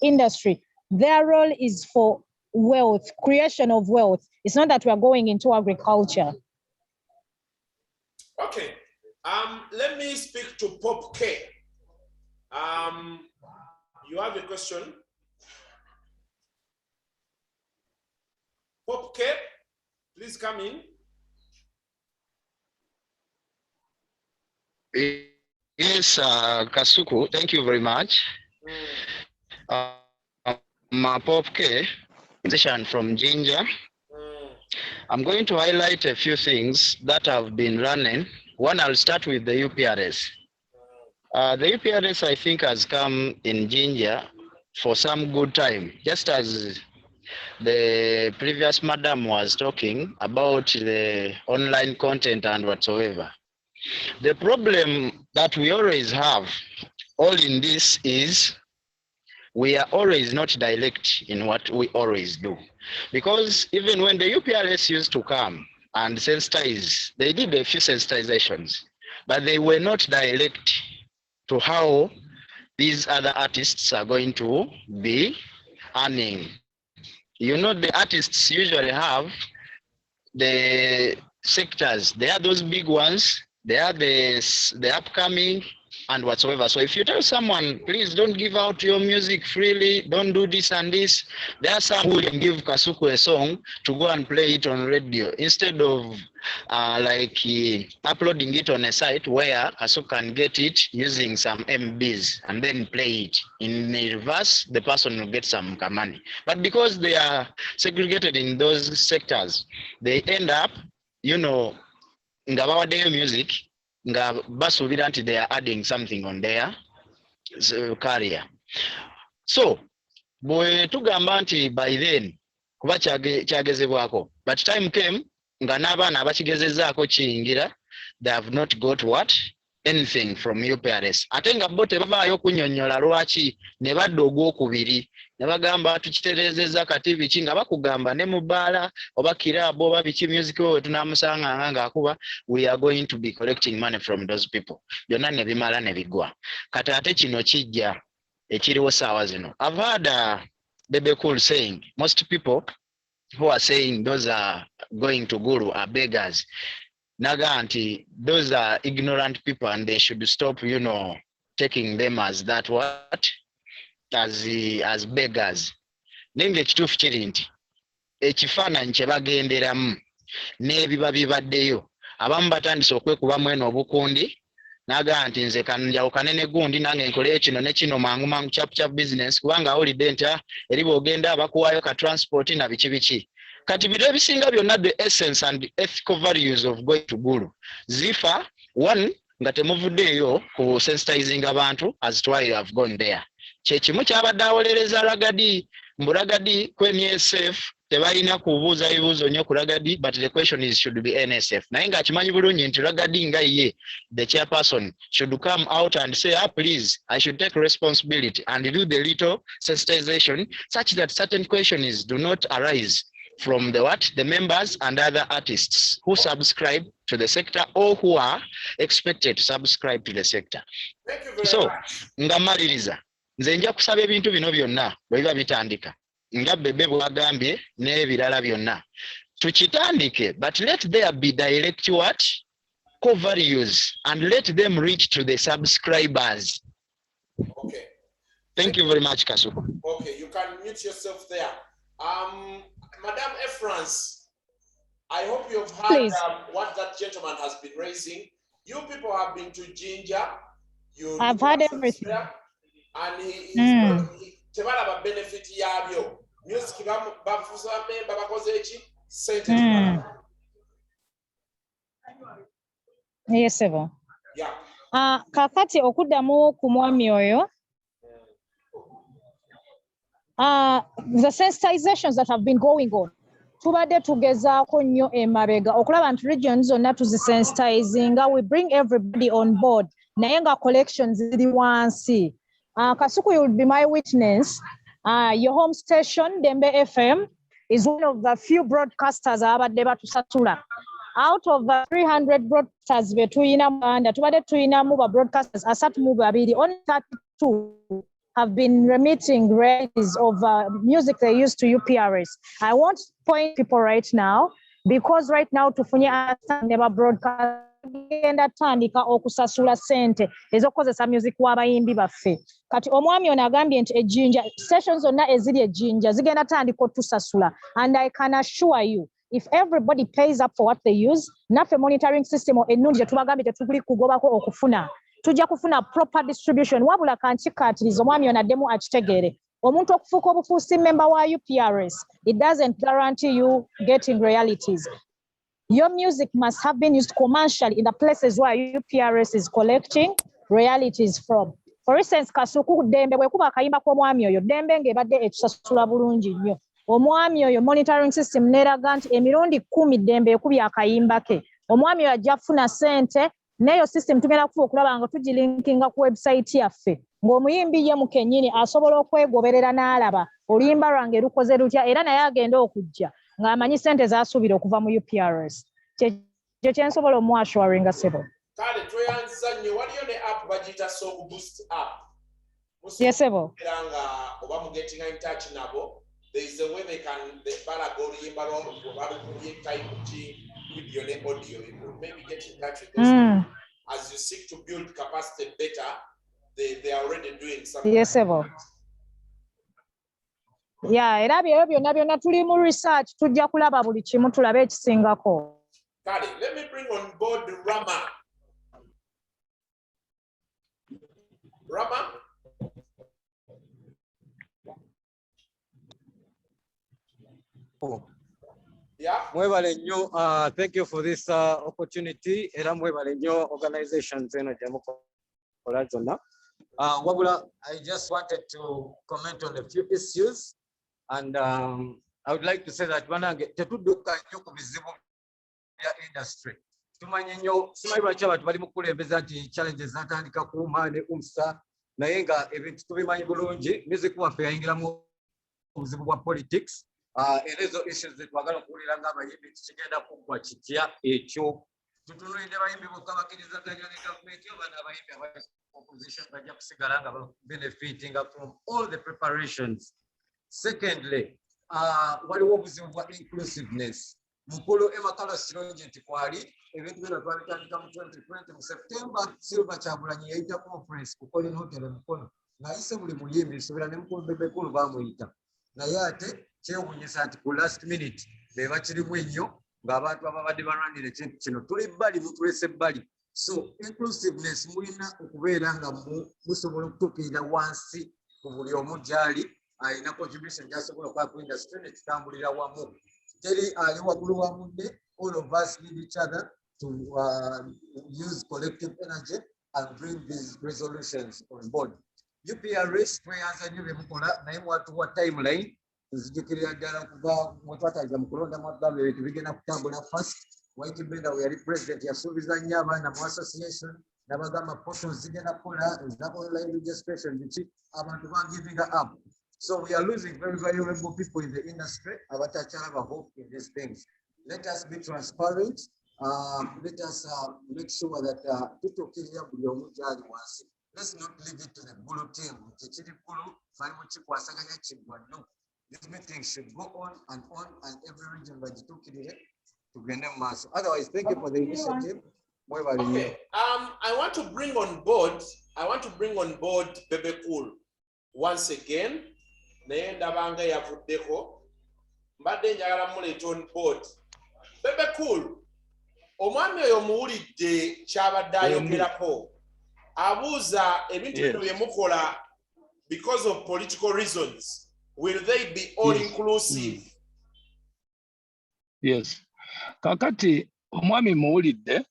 industry. Their role is for wealth, creation of wealth. It's not that we're going into agriculture. Okay, let me speak to Pop K. You have a question? Pop K, please come in. Yes, Kasuku, thank you very much. I'm Pop K, musician from Ginger. I'm going to highlight a few things that have been running. One, I'll start with the UPRS. The UPRS, I think, has come in Jinja for some good time, just as the previous madam was talking about the online content and whatsoever. The problem that we always have all in this is we are always not direct in what we always do. Because even when the UPRS used to come and sensitize, they did a few sensitizations, but they were not direct to how these other artists are going to be earning. You know, the artists usually have the sectors. They are those big ones. They are the upcoming and whatsoever. So if you tell someone, please don't give out your music freely, don't do this and this, there are some who can give Kasuku a song to go and play it on radio instead of uploading it on a site where Kasuku can get it using some MBs and then play it. In reverse, the person will get some money. But because they are segregated in those sectors, they end up, you know, ngabawadeyo music, basubira nti they are adding something on their career. So, bwe tugamba nti by then kuba kyagezebwako, but time came nga n'abaana abakigezezaako kiyingira, they have not got what? Anything from UPRS. Ate nga bo tebavaayo okunnyonnyola lwaki ne badda ogwokubiri ne bagamba tukitereezezza kati biki nga bakugamba ne mu bbaala oba kirabo oba biki music we tunaamusanganga ng'akuba, we are going to be collecting money from those people. Byonna ne bimala ne bigwa. Kati ate kino kijja ekiriwo saawa zino. I've heard Bebe Cool saying, most people who are saying those are going to Guru are beggars. Naga, those are ignorant people and they should stop, you know, taking them as that what? As beggars. Nenge kituufu kiri nti ekifaananyi kye bagenderamu n'ebiba bibaddeyo abamu batandise okwekubamu eno obukundi naga nti nze kanjawukane ne gundi nange nkole kino ne kino mangu mangu chap business kubanga awulidde nti eri bw'ogenda bakuwaayo ka transport na biki biki. Kati biro ebisinga byonna the essence and the ethical values of going to Gulu zifa one nga temuvuddeeyo ku sensitizing abantu as to why you have gone there. Kyekimu kyabadde awolereza Ragadi, mbu Ragadi kweni NSF tebalina kubuuza bibuuzo nnyo ku Ragadi, but the question is should be NSF. Naye ng'akimanyi bulungi nti Ragadi nga ye the chairperson should come out and say, please, I should take responsibility and do the little sensitization such that certain questions do not arise from the members and other artists who subscribe to the sector or who are expected to subscribe to the sector. Thank you very so much. Nga maliriza nze nja kusaba ebintu bino byonna bwe biba bitandika nga Bebe bwagambye n'ebirala byonna tukitandike, but let there be direct what? Core values and let them reach to the subscribers. Okay. Thank you very much, Kasuku. Okay, you can mute yourself there. Madame Efrance, I hope you've heard what that gentleman has been raising. You people have been to Jinja. I've heard everything. And he tebala benefit yabyo. Music bafuza member bakoze eki sente. Yes, sir. Yeah. Kakati okuddamu ku mwami oyo. The sensitizations that have been going on. Tubadde tugezaako nnyo emabega okulaba nti regions zonna tuzisensitizinga, we bring everybody on board. Naye nga collections ziri wansi. Kasuku, you will be my witness. Your home station, Dembe FM, is one of the few broadcasters abadde batusatula. Out of the 300 broadcasters betuyina mu Uganda, tubadde tuyinamu ba broadcasters asatu mu babiri, only 32 have been remitting royalties of music they used to UPRS. I want to point people right now, because right now tufunye never broadcast genda tandika okusasula sente ezokozesa music w'abayimbi baffe. Kati omwami ono agambye nti ejjinja stations zonna eziri ejjinja zigenda tandika otusasula, and I can assure you if everybody pays up for what they use, naffe monitoring system ennungi tubagambye tetuguli kugobako okufuna, tujja kufuna proper distribution. Wabula kankikkaatiriza omwami ono addemu akitegeere, omuntu okufuuka obufuusi member wa UPRS, it doesn't guarantee you getting royalties. Your music must have been used commercially in the places where UPRS is collecting royalties from. For instance, Kasuku Dembe wekuba kayimba kw'omwami oyo Dembe ng'ebadde etusasula bulungi nnyo. Omwami oyo monitoring system n'eraga nti emirundi 10 Dembe ekubye akayimba ke. Omwami oyo ajja kufuna ssente n'eyo system tugenda kufuba okulaba nga tugilinkinga ku website yaffe ng'omuyimbi ye mu kennyini asobola okwegoberera n'alaba oluyimba lwange lukoze lutya era naye agenda okujja ng'amanyi ssente z'asuubira okuva mu UPRS. Kyo kye nsobola omuassuringa ssebo. Kale tweyanza nnyo waliyo ne app bagiyita Song Boost app. Yes, ebo. Oba mu getting in touch nabo, there is a way they can balaga oluyimba lwabo type video ne audio. You could maybe get in touch with those as you seek to build capacity better. They are already doing something. Yes, ebo. Yeah, era byo byonna tuli mu research tujja kulaba buli kimu tulabe ekisingako. Kale, let me bring on board Rama. Rama? Oh. Yeah. Mwebale nnyo, thank you for this opportunity. Era mwebale nnyo organizations eno gye mukola zonna. Wabula, I just wanted to comment on a few issues, and I would like to say that banange tetudduka nnyo ku bizibu bya industry. Tumanyi nnyo simanyi lwaki abantu bali mu kukulembeza nti challenges zatandika kuuma ne UMSA naye nga ebintu tubimanyi bulungi music waffe yayingiramu obuzibu bwa politics. Era ezo issues zetwagala okuwulira ng'abayimbi kigenda kuggwa kitya ekyo tutunulidde bayimbi bokka bakkirizaganya ne gavumenti oba n'abayimbi aba opposition bajja kusigala nga benefiting from all the preparations. Secondly, waliwo obuzibu bwa inclusiveness. Mukulu Emakala kirungi nti kwali ebintu byonna twabitandika mu 2020 mu September Silver Kyagulanyi yayita conference ku Colin Hotel Mukono ng'ayise buli muyimbi nsubira ne mukulu Bebekulu baamuyita naye ate kyewuunyisa nti ku last minute be bakirimu ennyo ng'abantu ababadde balwanira ekintu kino tuli bbali butulese bbali. So inclusiveness mulina okubeera nga musobola okutuukirira wansi ku buli omu gy'ali alina contribution gy'asobola okuba ku industry ne tutambulira wamu. Teri ali waggulu wa munne, all of us need each other to use collective energy and bring these resolutions on board. UPRS tweyanza nnyo bye mukola naye mwatuwa timeline nzijukirira ddala kuva mwe twatandika mu kulonda mwagamba ebintu bigenda kutambula fast. White Benda we yali president yasuubiza nnyo abaana mu association n'abagamba portals zigenda kukola za online registration biki abantu ba giving up. So we are losing very valuable people in the industry. Abatakyalaba hope in these things. Let us be transparent. Let us make sure that tutuukirira buli omu gy'ali wansi. Let's not leave it to the Bulu team. Kikiri Bulu bali mu kikwasaganya kiggwa no. These meetings should go on, and every region bagituukirire tugende mu maaso. Otherwise, thank you for the initiative. Okay. I want to bring on board Bebekulu once again. Naye ndabanga yavuddeko mbadde njagala muleeta on board. Bebekulu, omwami oyo muwulidde kyabadde ayogerako abuuza ebintu bino bye mukola because of political reasons. Will they be all inclusive? Yes. Kakati omwami muwulidde,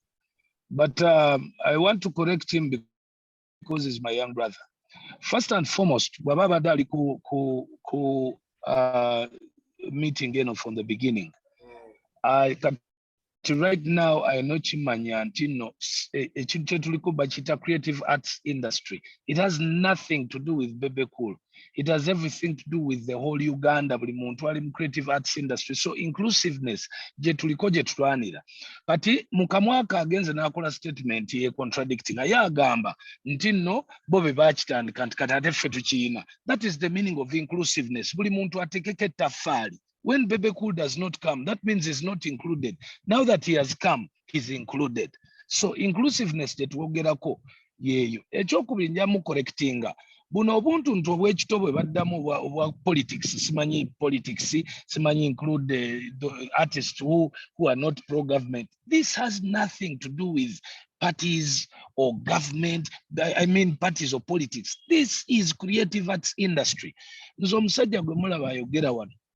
but I want to correct him because he's my young brother. First and foremost, bw'aba badde ali ku meeting from the beginning. Right now, I know Chimanya Antino, a creative arts industry. It has nothing to do with Bebe Cool. It has everything to do with the whole Uganda creative arts industry. So inclusiveness, jetuliko jetwanira. Kati mukamwaka agenze nakola statement ye contradicting. Ayagamba ntino bobe bachitandi kantikata fetu china. That is the meaning of inclusiveness. Buli muntu atekeke tafali. When Bebe Cool does not come, that means he's not included. Now that he has come, he's included. So inclusiveness jetwogerako yeyo. Echokubiri njamu correctinga. Buno obuntu ntu obwekitobwe baddamu obwa politics. Simanyi politics, simanyi include the artists who are not pro-government. This has nothing to do with parties or government. I mean parties or politics. This is creative arts industry.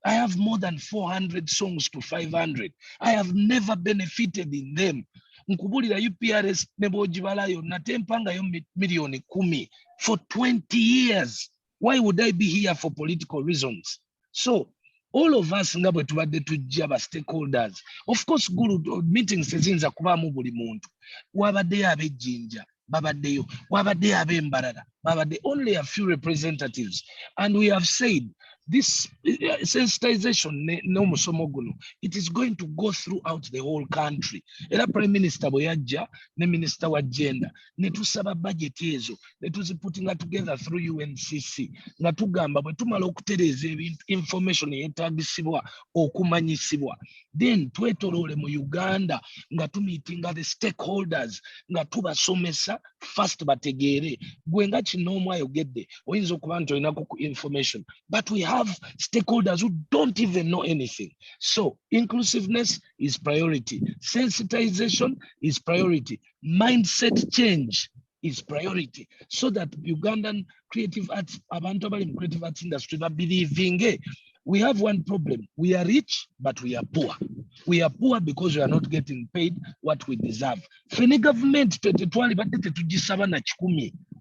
I have more than 400 songs to 500. I have never benefited in them. nkubulira UPRS ne bwogibalayo natempangayo million 10 for 20 years. Why would I be here for political reasons? So all of us nga bwe tubadde tujja ba stakeholders, of course gulu meetings tezinza kubaamu buli muntu, wabaddeyo ab'ejjinja babaddeyo, wabaddeyo ab'embalala babadde, only a few representatives, and we have said this sensitization n'omusomo guno, it is going to go throughout the whole country. Era Prime Minister bwe yajja ne Minister wa Gender ne tusaba budget ezo ne tuziputtinga together through UNCC nga tugamba bwe tumala okutereeza information yeetaagisibwa okumanyisibwa, then twetoloole mu Uganda nga tumiitinga the stakeholders nga tubasomesa first bategeere gwe nga kinoomu ayogedde oyinza okuba nti olinako ku information, but we have stakeholders who don't even know anything. So inclusiveness is priority, sensitization is priority, mindset change is priority, so that Ugandan creative arts, abantu abali mu creative arts industry believing. We have one problem. We are rich, but we are poor. We are poor because we are not getting paid what we deserve. Fene government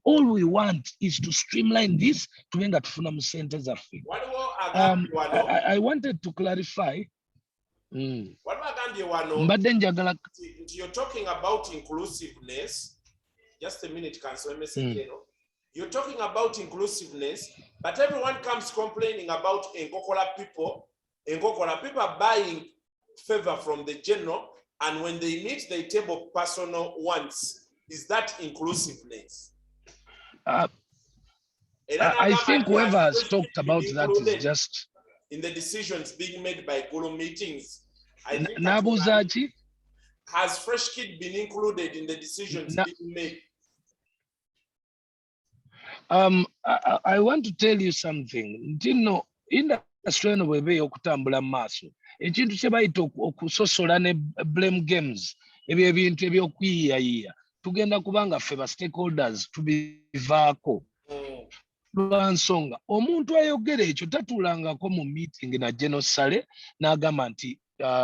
all we want is to streamline this to venga tufuna mu sente zaffe. I wanted to clarify. You're talking about inclusiveness. Just a minute, Councillor Messengero. You're talking about inclusiveness, but everyone comes complaining about Engokola people. Engokola people are buying favor from the general, and when they meet, they table personal wants. Is that inclusiveness? I think whoever has talked about that is just in the decisions being made by Gulu meetings. I think Nabuzachi has Fresh Kid been included in the decisions being made? I want to tell you something. Dino industry no webe okutambula maaso. Ekintu kye bayita okusosola ne blame games ebyo ebintu eby'okwiyiyayiya tugenda kubanga ffe ba stakeholders tubivaako. Lwansonga omuntu ayogera ekyo tatuulangako mu meeting na General Sale n'agamba nti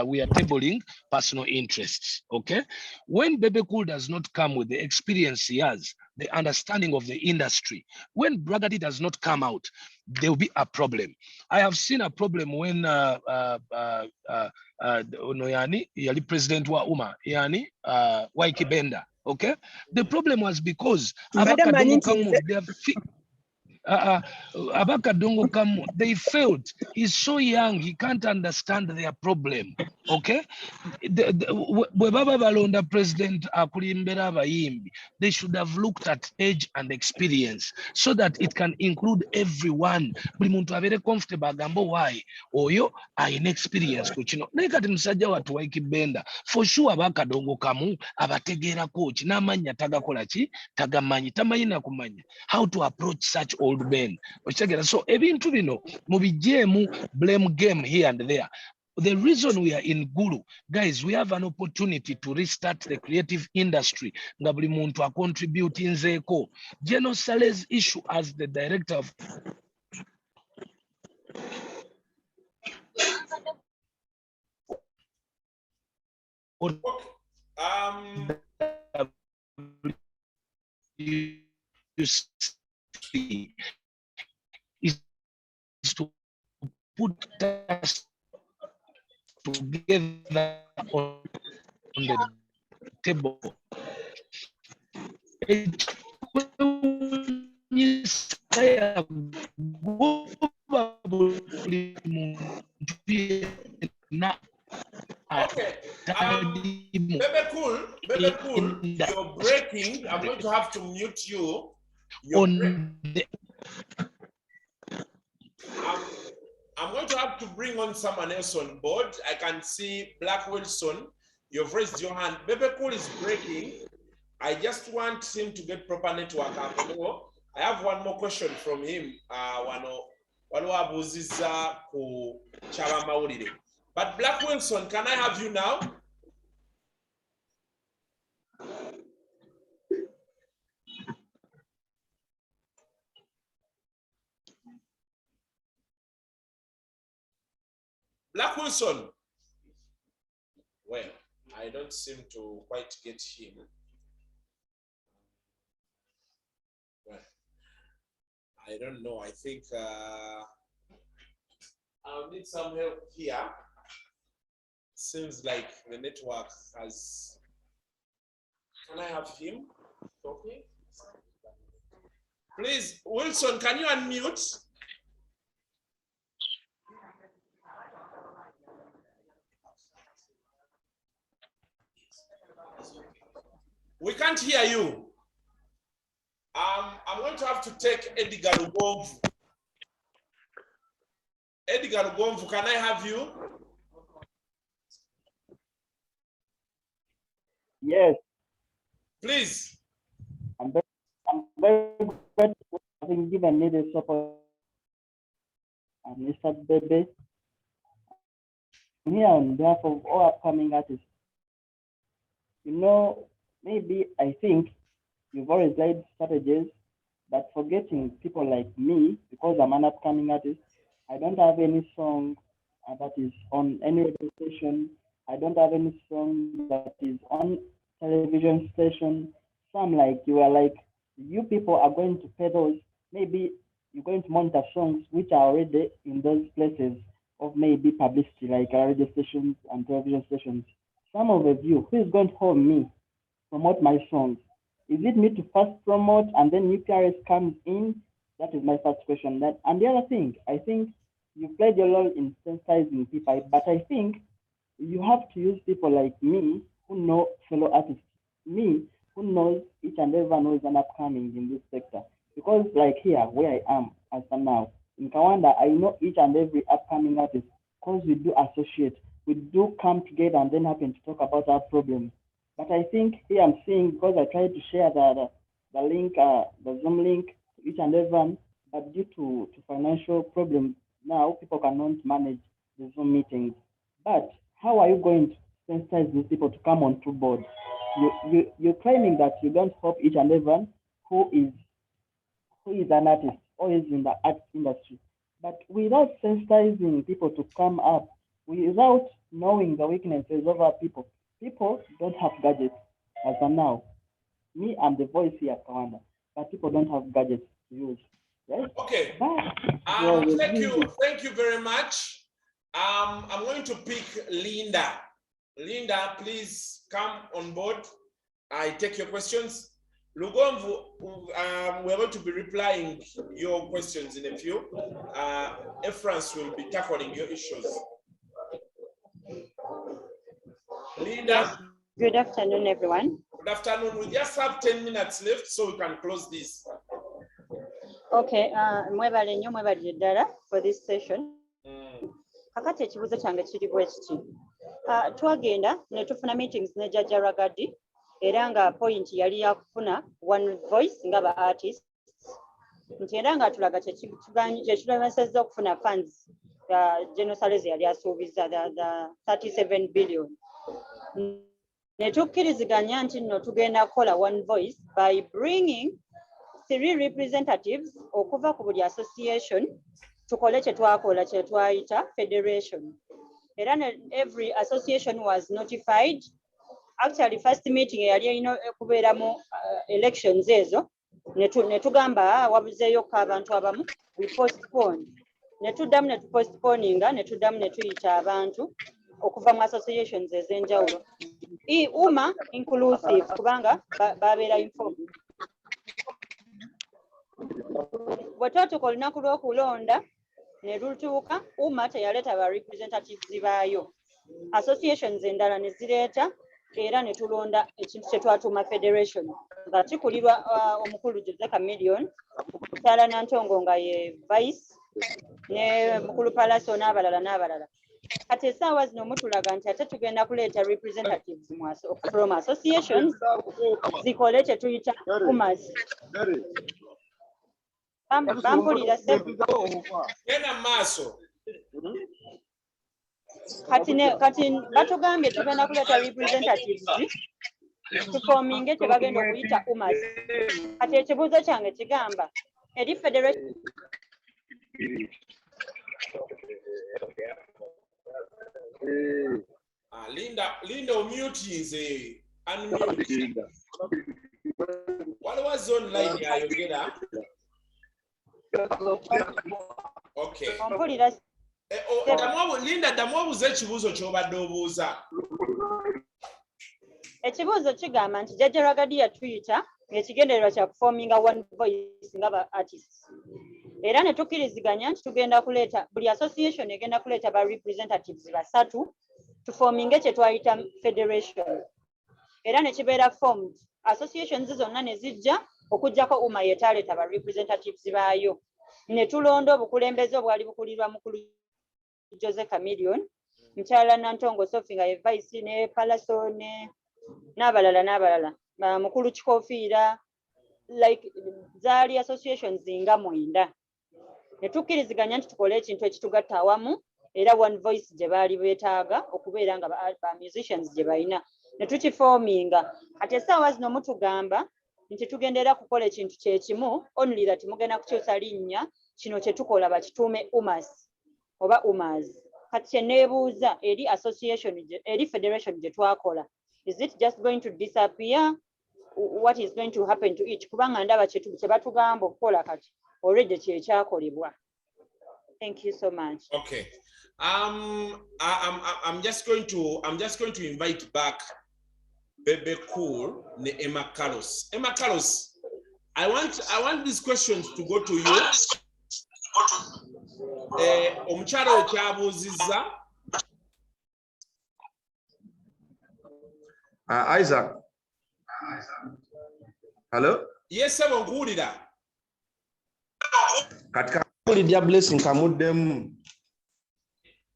we are tabling personal interests, okay? When Bebe Cool does not come with the experience he has, the understanding of the industry, when Bragadi does not come out, there will be a problem. I have seen a problem when Yali President wa Uma, Yani Waiki Benda, okay? The problem was because Abakadongo Kamu, they failed. He's so young, he can't understand their problem. Okay? Baba Balonda President Akulimbera Bayimbi, they should have looked at age and experience so that it can include everyone. Muntu abere comfortable gambo why oyo ayine experience kuchino. Nekati musajja watu waikibenda. For sure Abakadongo Kamu abategera coach namanya tagakola chi tagamanyi tamayina kumanya how to approach such old men. So ebintu bino mubijemu blame game here and there. The reason we are in Gulu, guys, we have an opportunity to restart the creative industry. Ngabuli muntu a contribute in Zeko. General Sale's issue as the director of is to put us together on the table. Okay. Bebe Cool, you're breaking. I'm going to have to mute you. I'm going to have to bring on someone else on board. I can see Black Wilson. You've raised your hand. Bebe Cool is breaking. I just want him to get proper network. I have one more question from him. But Black Wilson, can I have you now? Black Wilson. Well, I don't seem to quite get him. Well, I don't know. I think I'll need some help here. Seems like the network has. Can I have him? Okay. Please, Wilson, can you unmute? We can't hear you. I'm going to have to take Edgar Lugomvu. Edgar Lugomvu, can I have you? Yes. Please. I'm very grateful for having given me the support. Mr. Bebe. I'm here on behalf of all upcoming artists. You know, maybe I think you've always laid strategies, but forgetting people like me, because I'm an upcoming artist, I don't have any song that is on any radio station. I don't have any song that is on television station. So I'm like, you are like, you people are going to pay those. Maybe you're going to monitor songs which are already in those places of maybe publicity, like radio stations and television stations. Some of you, who is going to hold me promote my songs? Is it me to first promote and then UPRS comes in? That is my first question. And the other thing, I think you played your role in sensitizing people, but I think you have to use people like me who know fellow artists, me who knows each and everyone who is an upcoming in this sector. Because like here, where I am as of now, in Kawanda, I know each and every upcoming artist because we do associate, we do come together and then happen to talk about our problems. But I think here I'm seeing, because I tried to share the link, the Zoom link to each and everyone, but due to financial problems, now people cannot manage the Zoom meetings. But how are you going to sensitize these people to come on board? You're claiming that you don't help each and everyone who is an artist or is in the art industry. But without sensitizing people to come up, without knowing the weaknesses of our people don't have gadgets as of now. Me, I'm the voice here at Kawanda, but people don't have gadgets to use. Right? Okay. Thank you very much. I'm going to pick Linda. Linda, please come on board. I take your questions. Lugomvu, we're going to be replying your questions in a few. Efrans will be tackling your issues. Linda. Good afternoon, everyone. Good afternoon. We just have 10 minutes left, so we can close this. Okay, mwebale nnyo mwebalire ddala for this session. Kakati ekibuuzo kyange kiri bwe kiti. Twagenda ne tufuna meetings ne Jjajja Ragadi era nga point yali yakufuna one voice nga ba artists. Nti era nga tulaga kyekiremesezza okufuna funds General Salezi yali asuubiza the 37 billion. Ne tukkiriziganya nti nno tugenda kukola one voice by bringing 3 representatives okuva ku buli association tukole kye twakola kye twayita federation. Era every association was notified. Actually, first meeting yali kubeeramu elections ezo ne tugamba wabuzeeyo abantu abamu we postpone. Ne tuddamu ne tupostponinga ne tuddamu ne tuyita abantu okuva mu associations ez'enjawulo. UMA inclusive kubanga babeera informed. Bwe twatuuka olunaku lw'okulonda ne lutuuka UMA teyaleeta ba representatives baayo. Associations endala ne zireeta era ne tulonda ekintu kye twatuuma federation nga kikulirwa omukulu Jose Chameleon, Sala Nantongo nga ye vice ne mukulu Palaso n'abalala. Kati essaawa zino mutulaga nti ate tugenda kuleeta representatives from associations zikole kye tuyita UMAs. Bampulira genda maaso. Kati batugambye tugenda kuleeta representatives tufominge kye bagenda okuyita UMAs. Kati ekibuuzo kyange kigamba eri federation Linda omute unmute. What was online yayogera? Okay. Linda damubuuza ekibuuzo ky'obadde obuuza. Ekibuuzo kigamba nti Jjajja Rwagadi yatuyita ng'ekigendererwa kya performinga one voice ng'aba artists. Era ne tukkiriziganya nti tugenda kuleeta buli association egenda kuleeta ba representatives basatu tuforminge kye twayita federation. Era ne kibeera formed associations zonna ne zijja okuggyako UMA yetaleeta ba representatives baayo. Ne tulonda obukulembeze obwali bukulirwa mukulu Jose Chameleon, Mchala Nantongo Sophie nga ye vice ne Palaso ne n'abalala mukulu Kikofiira, like zaali associations nga mwenda. Ne tukkiriziganya nti tukole ekintu ekitugatta awamu era one voice gye baali beetaaga okubeera nga ba musicians gye balina. Ne tukiforminga. Ate essaawa zino mutugamba nti tugendera kukola ekintu kye kimu only that mugenda kukyusa linnya kino kye tukola bakituume UMAS oba UMAS. Kati kye neebuuza eri association eri federation gye twakola, is it just going to disappear? What is going to happen to it? Kubanga ndaba kye batugamba okukola kati already kye kyakolebwa. Thank you so much. Okay. I'm just going to invite back Bebe Cool ne Emma Carlos. Emma Carlos, I want these questions to go to you. Omukyala okyabuuzizza. Isaac. Hello? Yes, sir, nkuwulira. Katika Lydia Blessing kamuddemu.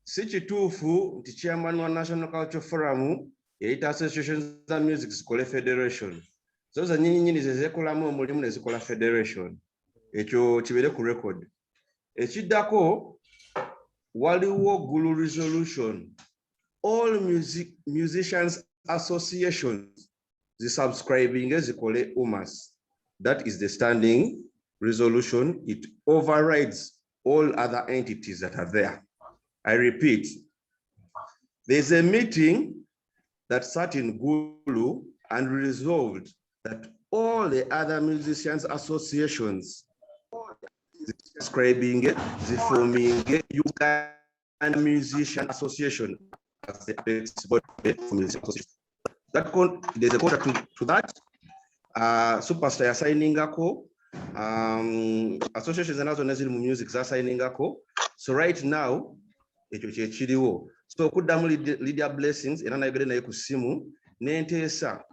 Si kituufu nti chairman wa National Cultural Forum yayita associations za music zikole federation. Zo za nnyini zezekolamu omulimu ne zikola federation. Ekyo kibeere ku record. Ekiddako waliwo gulu resolution. All musicians associations subscribing zikole UMAS. That is the standing resolution. It overrides all other entities that are there. I repeat, there's a meeting that sat in Gulu and resolved that all the other musicians associations subscribing the forming Uganda Musician Association as the body for music association. There's a contract to that. Superstar signing ako, associations and other music are signing ako. So right now, so kuddamu Lydia Blessings era nayogere naye ku ssimu nenteesa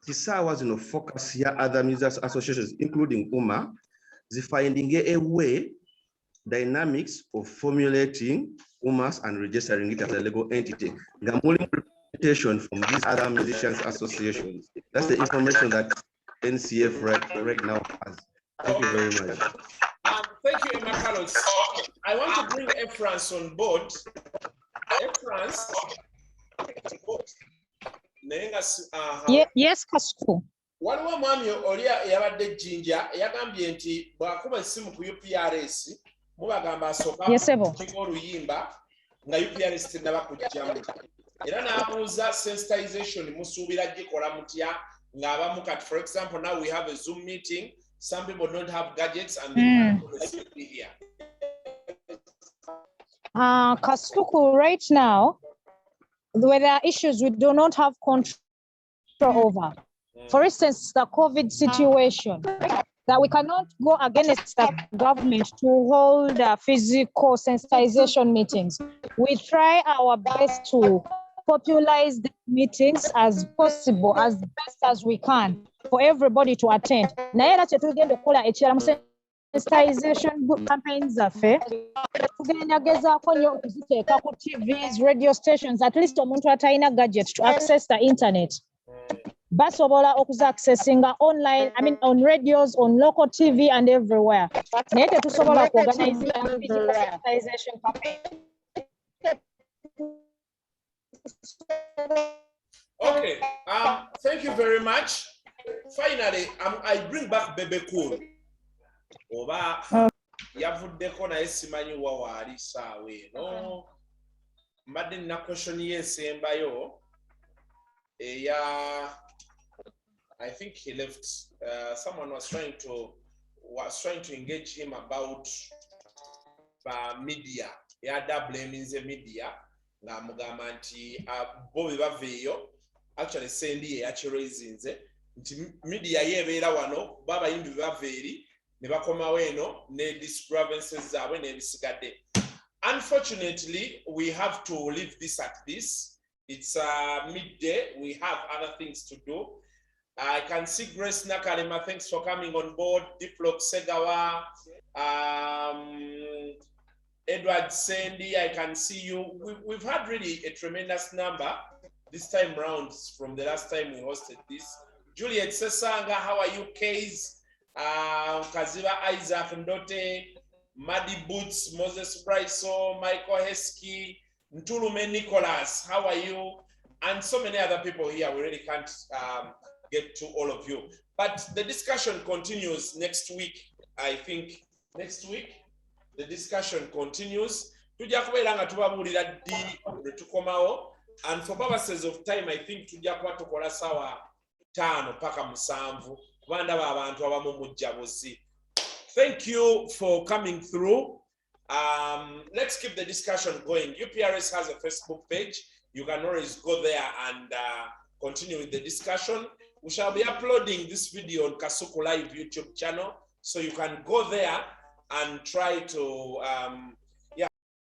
kisaawa zino focus ya other music associations including UMA finding a way dynamics of formulating UMAS and registering it as a legal entity. Representation from these other musicians associations. That's the information that NCF right now has. Thank you very much. Thank you, Emma Carlos. I want to bring Efrance on board. Efrance. Yes, Kasuku. Waliwo mwami oli yabadde Jinja yagambye nti bw'akuba essimu ku UPRS mubagamba asooka kuteeka oluyimba nga UPRS tennaba kujjamu. Era n'abuuza sensitization musuubira gikola mutya ng'abamu kati, for example, now we have a Zoom meeting. Some people don't have gadgets and they here. Kasuku, right now, where there are issues we do not have control over. For instance, the COVID situation, that we cannot go against the government to hold physical sensitization meetings. We try our best to popularize the meetings as possible, as best as we can, for everybody to attend. Naera chetugenda okukola ekirala sensitization campaigns affair. Tugenda gezaako nnyo okuziteeka ku TVs, radio stations, at least omuntu atalina gadget to access the internet. Basobola okuzaccessinga online, I mean on radios, on local TV and everywhere. Naye tetusobola kuorganize physical sensitization campaign. Okay, thank you very much. Finally, I bring back Bebe Cool. Oba yavuddeko naye simanyi wa waali saawa eno. Mbadde nina question ye esembayo I think he left. Someone was trying to engage him about media. Means media. Actually sendi yachiroizinze nti media yebeera wano baba yimbi baveri ne bakoma weno ne disturbances zaabwe n'ebisigadde. Unfortunately, we have to leave this at this. It's midday. We have other things to do. I can see Grace Nakalema. Thanks for coming on board. Diplock Segawa, Edward Sandy, I can see you. We've had really a tremendous number this time round from the last time we hosted this. Juliet Sesanga, how are you, Kays? Kaziva Isaac Ndote, Maddie Boots, Moses Bryso, Michael Heskey, Ntulume Nicholas, how are you? And so many other people here. We really can't get to all of you. But the discussion continues next week. I think next week, the discussion continues. And for purposes of time, I think tujja kuba tukola sawa 5 paka 7 kubanda abantu abamu mujjabuzi. Thank you for coming through. Let's keep the discussion going. UPRS has a Facebook page. You can always go there and continue with the discussion. We shall be uploading this video on Kasuku Live YouTube channel, so you can go there and try to